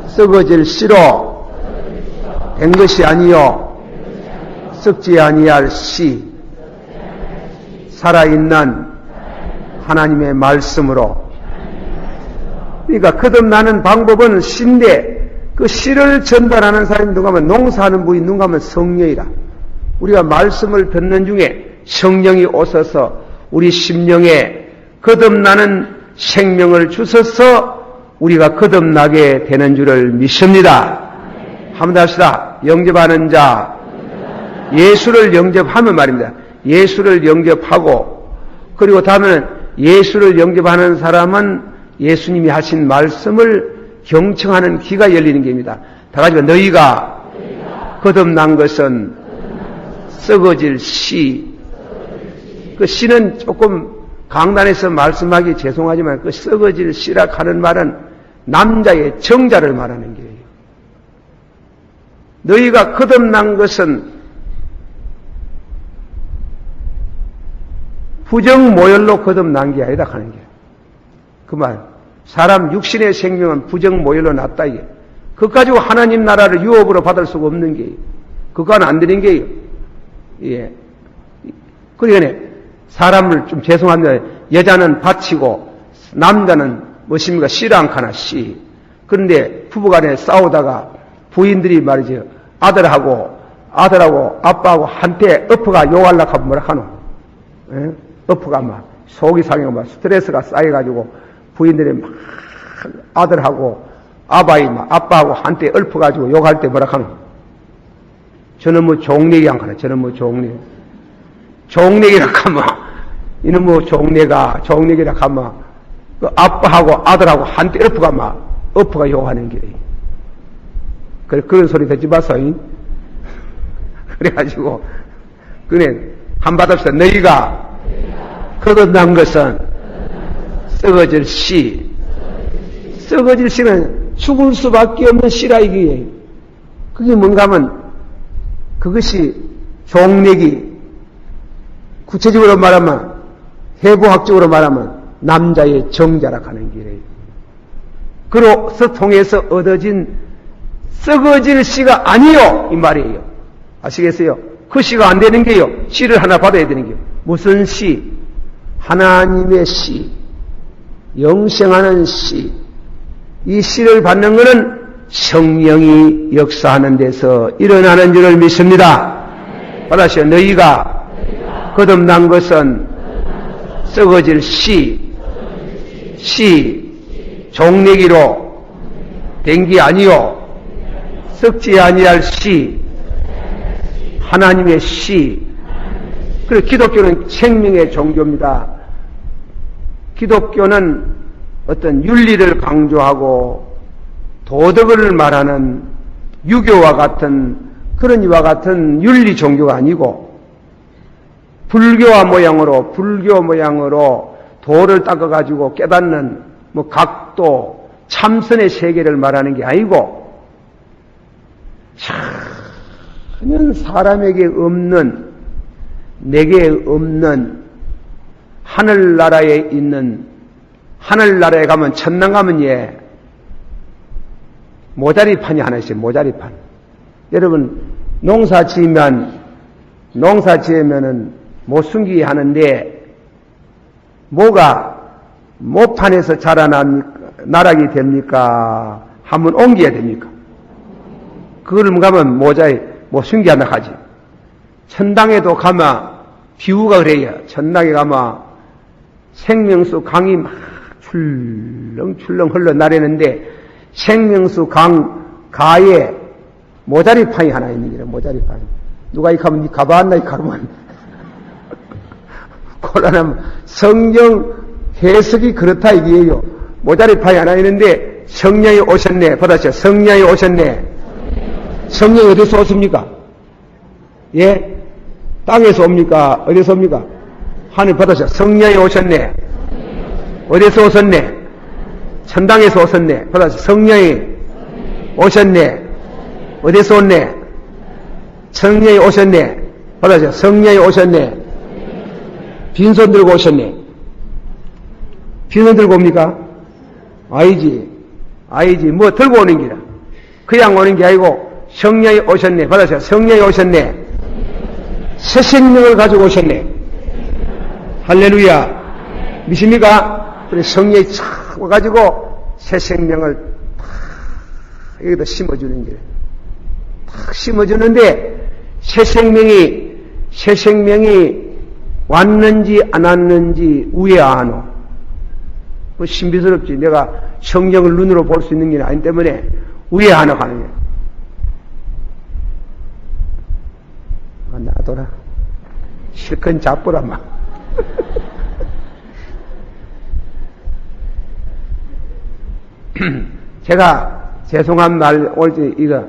썩어질 씨로 된 것이 아니요 썩지 아니할 씨, 살아있는 하나님의 말씀으로. 그러니까 거듭나는 방법은 씨인데 그 씨를 전달하는 사람이 누가 하면 농사하는 분이 누가 하면 성령이라. 우리가 말씀을 듣는 중에 성령이 오셔서 우리 심령에 거듭나는 생명을 주셔서 우리가 거듭나게 되는 줄을 믿습니다. 한번 합시다. 영접하는 자, 예수를 영접하면 말입니다. 예수를 영접하고, 그리고 다음에는 예수를 영접하는 사람은 예수님이 하신 말씀을 경청하는 귀가 열리는 게입니다. 다 같이 너희가 거듭난 것은 썩어질 씨. 그 씨는 조금 강단에서 말씀하기 죄송하지만 그 썩어질 씨라 하는 말은 남자의 정자를 말하는 거예요. 너희가 거듭난 것은 부정모혈로 거듭난 게 아니다 하는 거예요. 그 말. 사람 육신의 생명은 부정모혈로 났다 이게. 그거 가지고 하나님 나라를 유업으로 받을 수가 없는 게요. 그거는 안 되는 게요. 예. 그러니까 사람을 좀 죄송합니다. 여자는 바치고 남자는 무엇입니까? 씨랑카나 씨. 그런데 부부간에 싸우다가 부인들이 말이죠. 아들하고 아빠하고 한테 엎어가 욕하려고 하면 뭐라 하노? 예? 엎어가 막 속이 상해고 막 스트레스가 쌓여가지고 부인들이 막 아들하고 아빠하고 한테 엎어가지고 욕할 때 뭐라 하노? 저는 뭐 종내기 안 하나? 저는 뭐 종내기라 하면 이는 뭐 종내기라 하면 그 아빠하고 아들하고 한때 엎어가 욕하는 게 그런 소리 듣지 마세요. 그래가지고 그래 한 받읍시다. 너희가 거듭난 것은 썩어질 씨. 썩어질 씨는 죽을 수밖에 없는 씨라 이게. 그게 뭔가 하면 그것이 종내기, 구체적으로 말하면 해부학적으로 말하면 남자의 정자라 하는 길이에요. 그로서 통해서 얻어진 썩어질 씨가 아니요 이 말이에요. 아시겠어요? 그 씨가 안 되는 게요. 씨를 하나 받아야 되는 게요. 무슨 씨? 하나님의 씨, 영생하는 씨. 이 씨를 받는 것은 성령이 역사하는 데서 일어나는 줄을 믿습니다. 받아시오. 너희가 거듭난 것은 썩어질 씨, 종내기로 된 게 아니요 썩지 아니할 씨, 하나님의 씨. 그리고 기독교는 생명의 종교입니다. 기독교는 어떤 윤리를 강조하고 도덕을 말하는 유교와 같은 그런 이와 같은 윤리 종교가 아니고 불교 모양으로 도를 닦아가지고 깨닫는 뭐 각도, 참선의 세계를 말하는 게 아니고 전혀 사람에게 없는, 내게 없는 하늘나라에 있는, 하늘나라에 가면 천당 가면 모자리판이 하나 있어요. 모자리판. 여러분 농사 지으면은 못 숨기게 하는데 뭐가 모판에서 자라납니까? 나락이 됩니까? 한번 옮겨야 됩니까? 그걸 가면 모자에 뭐 숨겨한다 하지. 천당에도 가면 비유가 그래요. 천당에 가면 생명수 강이 막 출렁출렁 흘러나르는데 생명수 가에 모자리판이 하나 있는 게라 모자리판. 누가 이 가면 니 가봤나 이 가면. 곤란하면 성경 해석이 그렇다 이게요. 모자리판이 하나 있는데 성령이 오셨네. 받았죠? 성령이 오셨네. 성령이 어디서 오십니까? 예? 땅에서 옵니까? 어디서 옵니까? 하늘 받았죠? 성령이 오셨네. 어디서 오셨네? 천당에서 오셨네. 받았죠? 성령이 오셨네. 어디서 왔네? 성령이 오셨네. 받았죠? 성령이 오셨네. 빈손 들고 오셨네. 빈손 들고 옵니까? 아니지. 뭐 들고 오는 기라. 그냥 오는 게 아니고 성령이 오셨네. 받았어요. 성령이 오셨네. 새 생명을 가지고 오셨네. 할렐루야. 믿습니까? 그래 성령이 착 와가지고 새 생명을 탁 여기다 심어주는 게 탁 심어주는데 새 생명이 왔는지 안 왔는지 우애 아노. 뭐 신비스럽지. 내가 성령을 눈으로 볼 수 있는 게 아니기 때문에 우애 아노 하는 거야. 놔둬라. 실컷 잡보라 막. 제가 죄송한 말 올 때 이거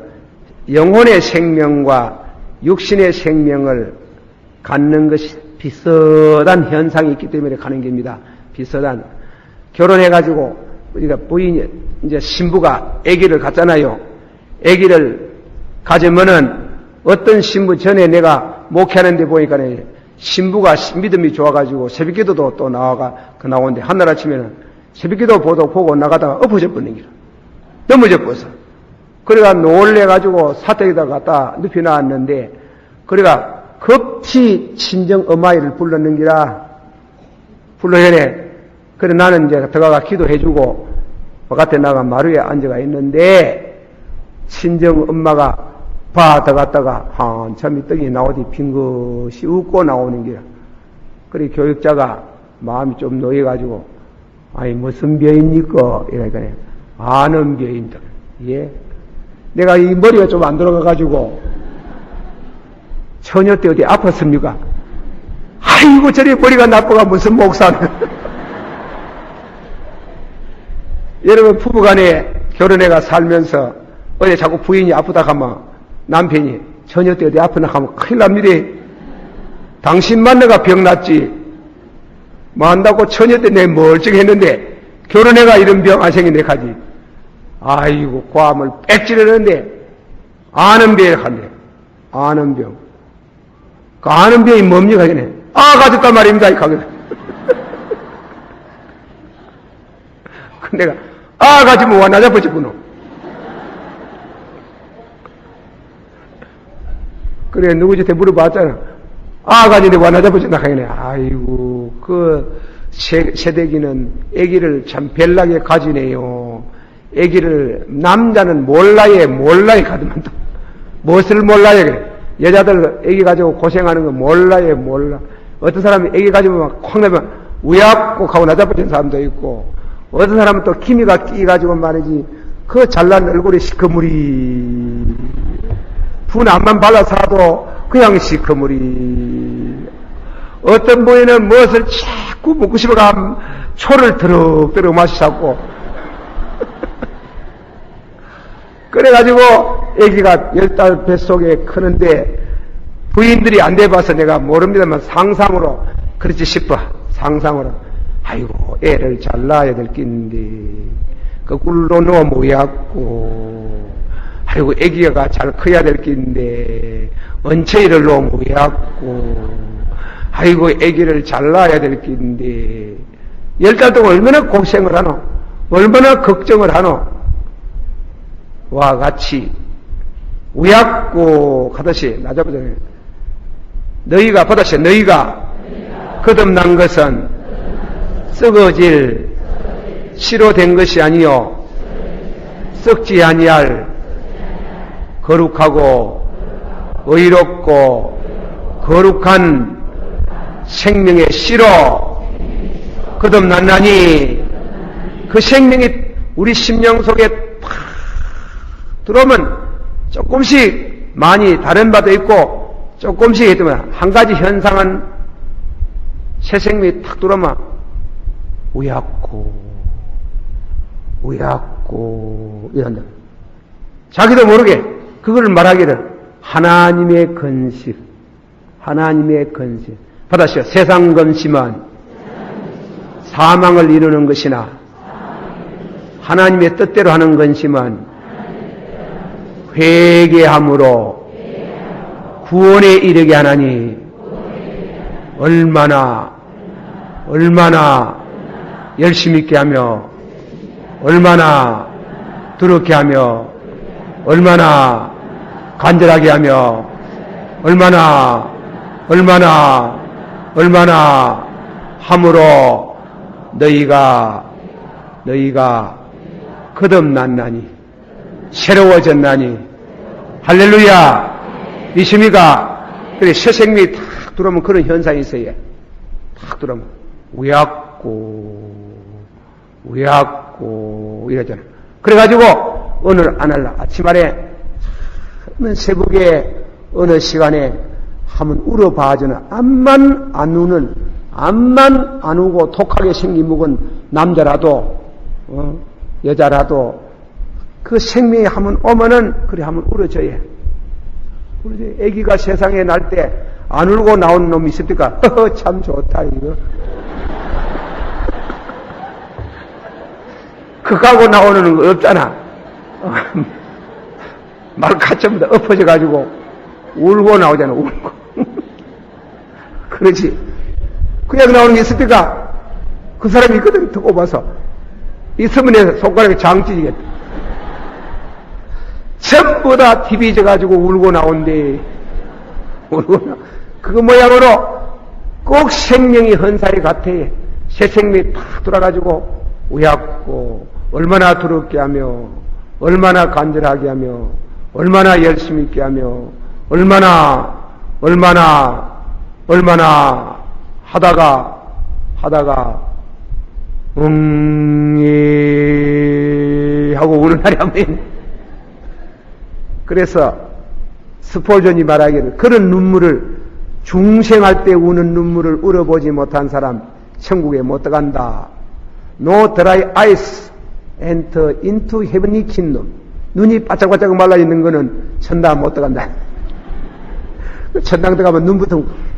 영혼의 생명과 육신의 생명을 갖는 것이 비슷한 현상이 있기 때문에 가는 겁니다. 비슷한. 결혼해가지고 우리가 부인이 이제 신부가 아기를 갖잖아요. 아기를 가지면은 어떤 신부 전에 내가 목회하는데 보니까 신부가 믿음이 좋아가지고 새벽기도도 또 나오는데 한날 아침에는 새벽기도 보고 나가다가 엎어져 버린 기라. 넘어져 버서. 그래가 놀래가지고 사택에다 갖다 눕혀 놨는데 그래가 급히 친정 어마이를 불렀는 기라. 불러야네. 그래 나는 이제 들어가 기도해주고 바깥에 나가 마루에 앉아가 있는데 친정 엄마가 들어갔다가 한참이 떡이 나오더니 빙긋이 웃고 나오는 기라. 그래 교육자가 마음이 좀 놓여가지고 아니 무슨 병입니까? 이러니까 아는 병입니다. 예. 내가 이 머리가 좀 안 돌아가가지고 처녀 때 어디 아팠습니까? 아이고 저리 머리가 나빠가 무슨 목사는. 여러분 부부간에 결혼해가 살면서 어디 자꾸 부인이 아프다 하면 남편이 처녀 때 어디 아프나 하면 큰일 납니다. 당신 만나가 병 났지. 뭐 한다고 처녀 때 내 멀쩡했는데 결혼해가 이런 병 안 생긴데 가지. 아이고 고함을 빽지르는데 아는 병을 한대. 아는 병. 그 아는 병이 뭡니까? 그네. 가졌단 말입니다. 가거든. 내가 가지면 와 나잡아지구나. 그래 누구한테 물어봤잖아. 가지는데 와 나잡아진다 하네. 아이고 그 새댁이는 아기를 참 별나게 가지네요. 아기를 남자는 몰라에 가더만 또 무엇을 몰라요 그래. 여자들 아기 가지고 고생하는 거 몰라. 어떤 사람이 아기 가지고 막 콱 나면 우약고 하고 나잡아진 사람도 있고 어떤 사람은 또 기미가 끼가지고 말이지 그 잘난 얼굴이 시커물이 분안만 발라서도 그냥 시커물이 어떤 분에는 무엇을 자꾸 먹고 싶어가 초를 드럭드럭 마시자고 그래가지고 아기가 10달 뱃속에 크는데 부인들이 안 돼봐서 내가 모릅니다만 상상으로 그렇지 싶어. 상상으로 아이고 애를 잘 낳아야 될 낀데 그 꿀로 넣어 모였고 아이고 아기가 잘 커야 될 낀데 언체이를 넣어 모였고 아이고 아기를 잘 낳아야 될 낀데 10달 동안 얼마나 고생을 하노 얼마나 걱정을 하노 와 같이 우약고 하듯이 나잡아잖아요. 너희가 받았어요. 너희가 거듭난 것은 썩어질 씨로 된 것이 아니요 썩지 아니할 거룩하고 의롭고 거룩한 생명의 씨로 거듭났나니 그 생명이 우리 심령 속에 팍 들어오면 조금씩 많이 다른 바도 있고 조금씩 있지만 한 가지 현상은 새 생명이 탁 들어오면 우약고 이런다. 자기도 모르게 그걸 말하기를 하나님의 근심 받아시오. 세상 근심은 사망을 이루는 것이나 하나님의 뜻대로 하는 근심은 회개함으로 구원에 이르게 하나니 얼마나 열심히 있게 하며 얼마나 두렵게 하며 얼마나 간절하게 하며 얼마나 함으로 너희가 거듭났나니 새로워졌나니 할렐루야. 믿습니까? 그래 새 생명이 탁 들어오면 그런 현상이 있어요. 탁 들어오면 우약고 이러잖아. 그래가지고 오늘 아날라 아침말에 새벽에 어느 시간에 한번 울어봐주는 암만 안 우고 독하게 생긴 묵은 남자라도 여자라도 그 생명이 한번 오면은 그래 한번 울어줘야. 우리 아기가 세상에 날 때 안 울고 나온 놈이 있습니까? 참 좋다 이거. 그거하고 나오는 거 없잖아. 말가점보다 엎어져가지고 울고 나오잖아. 울고. 그렇지. 그냥 나오는 게 있습니까? 그 사람이 있거든. 더 꼽아서 이 서문에 손가락에 장 찢이겠다. 전부 다 TV 져가지고 울고 나온대. 그거 모양으로 꼭 생명이 헌사에 같아. 새 생명이 탁 돌아가지고 우약고 얼마나 두렵게 하며 얼마나 간절하게 하며 얼마나 열심히 있게 하며 얼마나 하다가 하고 우는 날이 한번. 그래서 스포전이 말하기를 그런 눈물을 중생할 때 우는 눈물을 울어보지 못한 사람 천국에 못 들어간다. No dry eyes enter into heavenly kingdom. 눈이 바짝바짝 말라있는 거는 천당 못 들어간다. 천당 들어가면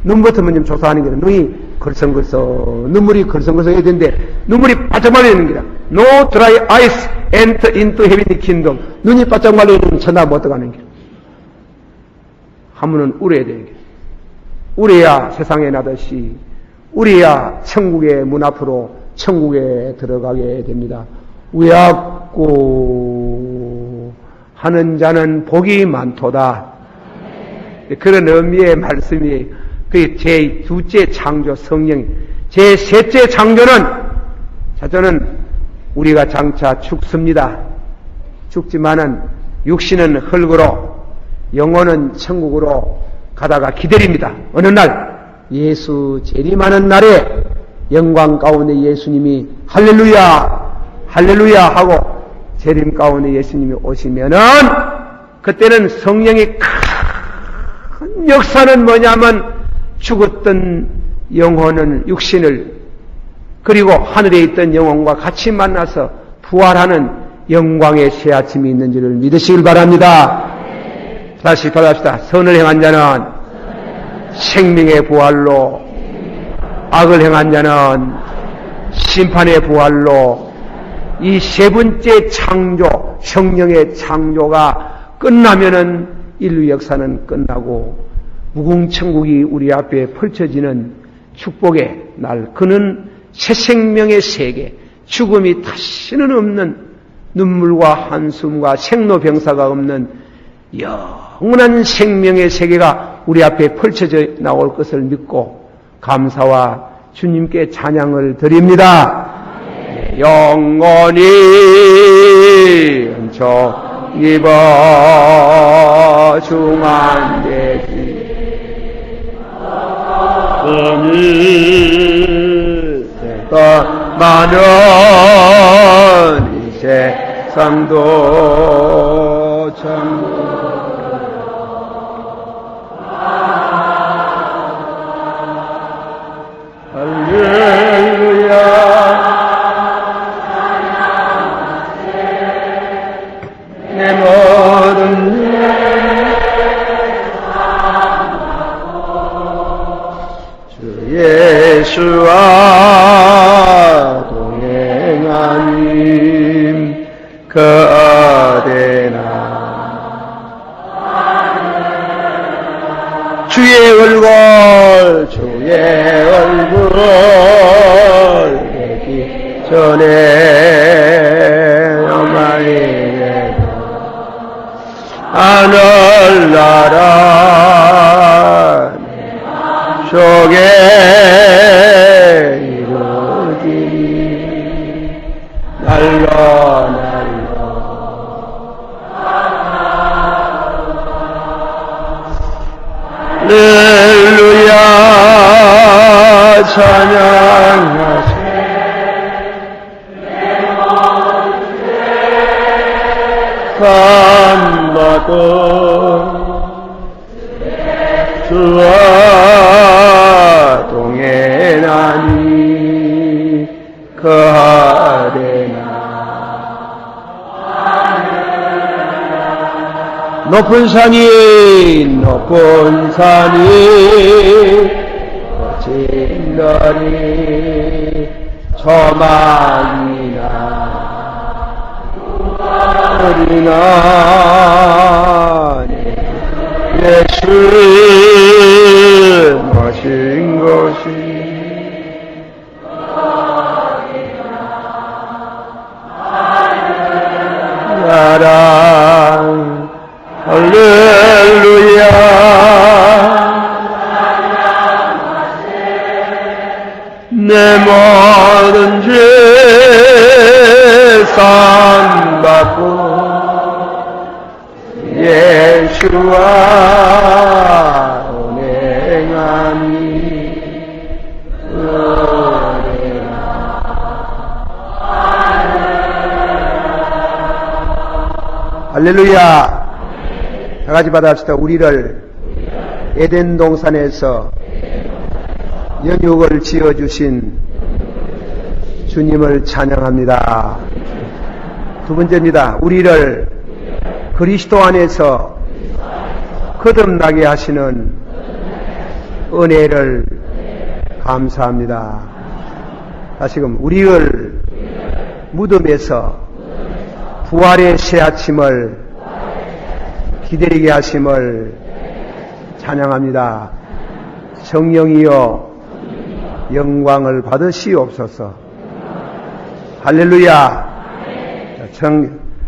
눈부터면 좀 조사하는 게 눈이 걸성걸성 눈물이 걸성걸성 해야 되는데 눈물이 바짝 말라있는 게라. No dry eyes enter into heavenly kingdom. 눈이 바짝 말라있는 천당 못 들어가는 게. 하면은 울어야 되는 게. 울어야 세상에 나듯이 울어야 천국의 문 앞으로 천국에 들어가게 됩니다. 우약고 하는 자는 복이 많도다. 그런 의미의 말씀이 그 제 두째 창조 성령, 제 셋째 창조는 저는 우리가 장차 죽습니다. 죽지만은 육신은 흙으로 영혼은 천국으로 가다가 기다립니다. 어느 날 예수 재림하는 날에 영광 가운데 예수님이 할렐루야 하고 재림 가운데 예수님이 오시면은 그때는 성령이 큰 역사는 뭐냐면 죽었던 영혼은 육신을 그리고 하늘에 있던 영혼과 같이 만나서 부활하는 영광의 새 아침이 있는 줄을 믿으시길 바랍니다. 다시 돌아갑시다. 선을 행한 자는 생명의 부활로, 악을 행한 자는 심판의 부활로, 이 세 번째 창조, 성령의 창조가 끝나면은 인류 역사는 끝나고 무궁천국이 우리 앞에 펼쳐지는 축복의 날, 그는 새 생명의 세계, 죽음이 다시는 없는, 눈물과 한숨과 생로병사가 없는 영원한 생명의 세계가 우리 앞에 펼쳐져 나올 것을 믿고 감사와 주님께 찬양을 드립니다. 영원히 은총 입어 중한되지 은이 많은 이 세상도 참 할렐루야 내 모든 주 예수와 동행하님 그 어디나 주의 얼굴 되기 전에 어마이에도 하늘나라 속에 이루어지니 날로 할렐루야 찬양하세 감받고 주와 동행하니 거하되나 높은 산이 거친 날이 저만이나 우리나 예수 모신 것이 나랑 할렐루야 내 모든 죄 쌍받고 예수와 동행하니 할렐루야 다같이 받아합시다. 우리를 에덴 동산에서 연육을 지어주신 주님을 찬양합니다. 두 번째입니다. 우리를 그리스도 안에서 거듭나게 하시는 은혜를 감사합니다. 다시금 우리를 무덤에서 부활의 새 아침을 기다리게 하심을 찬양합니다. 성령이여 영광을 받으시옵소서. 할렐루야.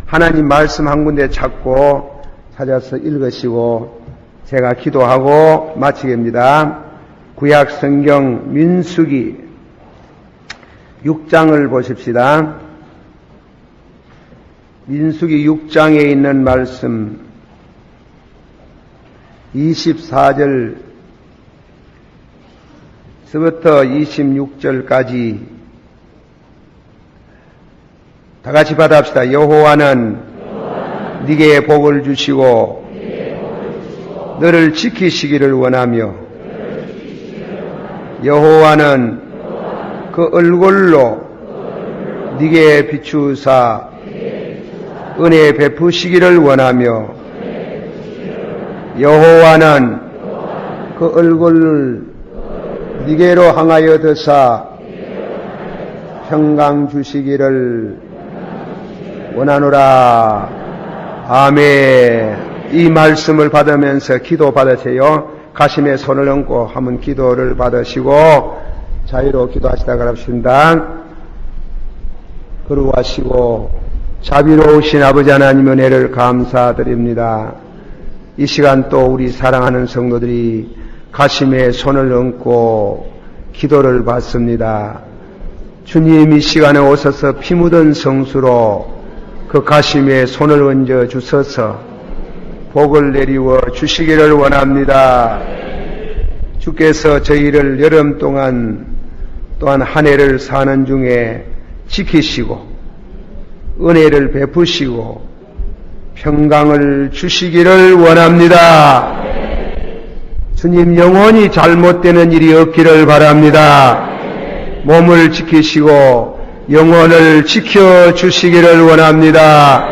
하나님 말씀 한 군데 찾고 찾아서 읽으시고 제가 기도하고 마치겠습니다. 구약 성경 민수기 6장을 보십시다. 민수기 6장에 있는 말씀 24절서부터 26절까지 다 같이 받아합시다. 여호와는 네게 복을 주시고 너를 지키시기를 원하며 여호와는 그 얼굴로 네게 비추사 은혜 베푸시기를 원하며 여호와는 그 얼굴을 네게로 향하여 드사 평강 주시기를 원하노라. 아멘. 이 말씀을 받으면서 기도 받으세요. 가심에 손을 얹고 한번 기도를 받으시고 자유로 기도하시다가 합시다. 거룩하시고 자비로우신 아버지 하나님 은혜를 감사드립니다. 이 시간 또 우리 사랑하는 성도들이 가심에 손을 얹고 기도를 받습니다. 주님, 이 시간에 오셔서 피 묻은 성수로 그 가심에 손을 얹어 주셔서 복을 내리워 주시기를 원합니다. 주께서 저희를 여름 동안 또한 한 해를 사는 중에 지키시고 은혜를 베푸시고 평강을 주시기를 원합니다. 주님, 영원히 잘못되는 일이 없기를 바랍니다. 몸을 지키시고 영혼을 지켜주시기를 원합니다.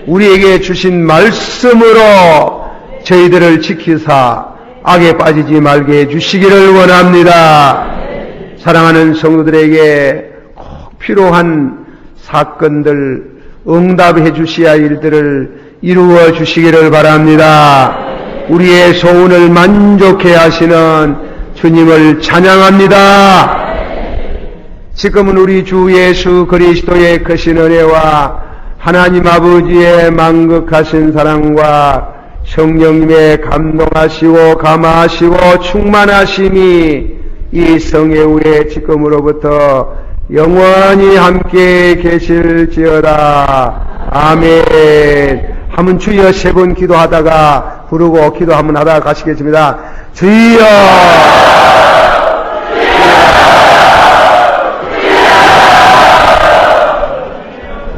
우리에게 주신 말씀으로 저희들을 지키사 악에 빠지지 말게 해주시기를 원합니다. 사랑하는 성도들에게 꼭 필요한 사건들, 응답해 주셔야 할 일들을 이루어 주시기를 바랍니다. 우리의 소원을 만족해 하시는 주님을 찬양합니다. 지금은 우리 주 예수 그리스도의 크신 은혜와 하나님 아버지의 만극하신 사랑과 성령님의 감동하시고 감화하시고 충만하심이 이 성회 후에 지금으로부터 영원히 함께 계실지어다. 아멘. 한번 주여 세 번 기도하다가 부르고 기도 한번 하다가 가시겠습니다. 주여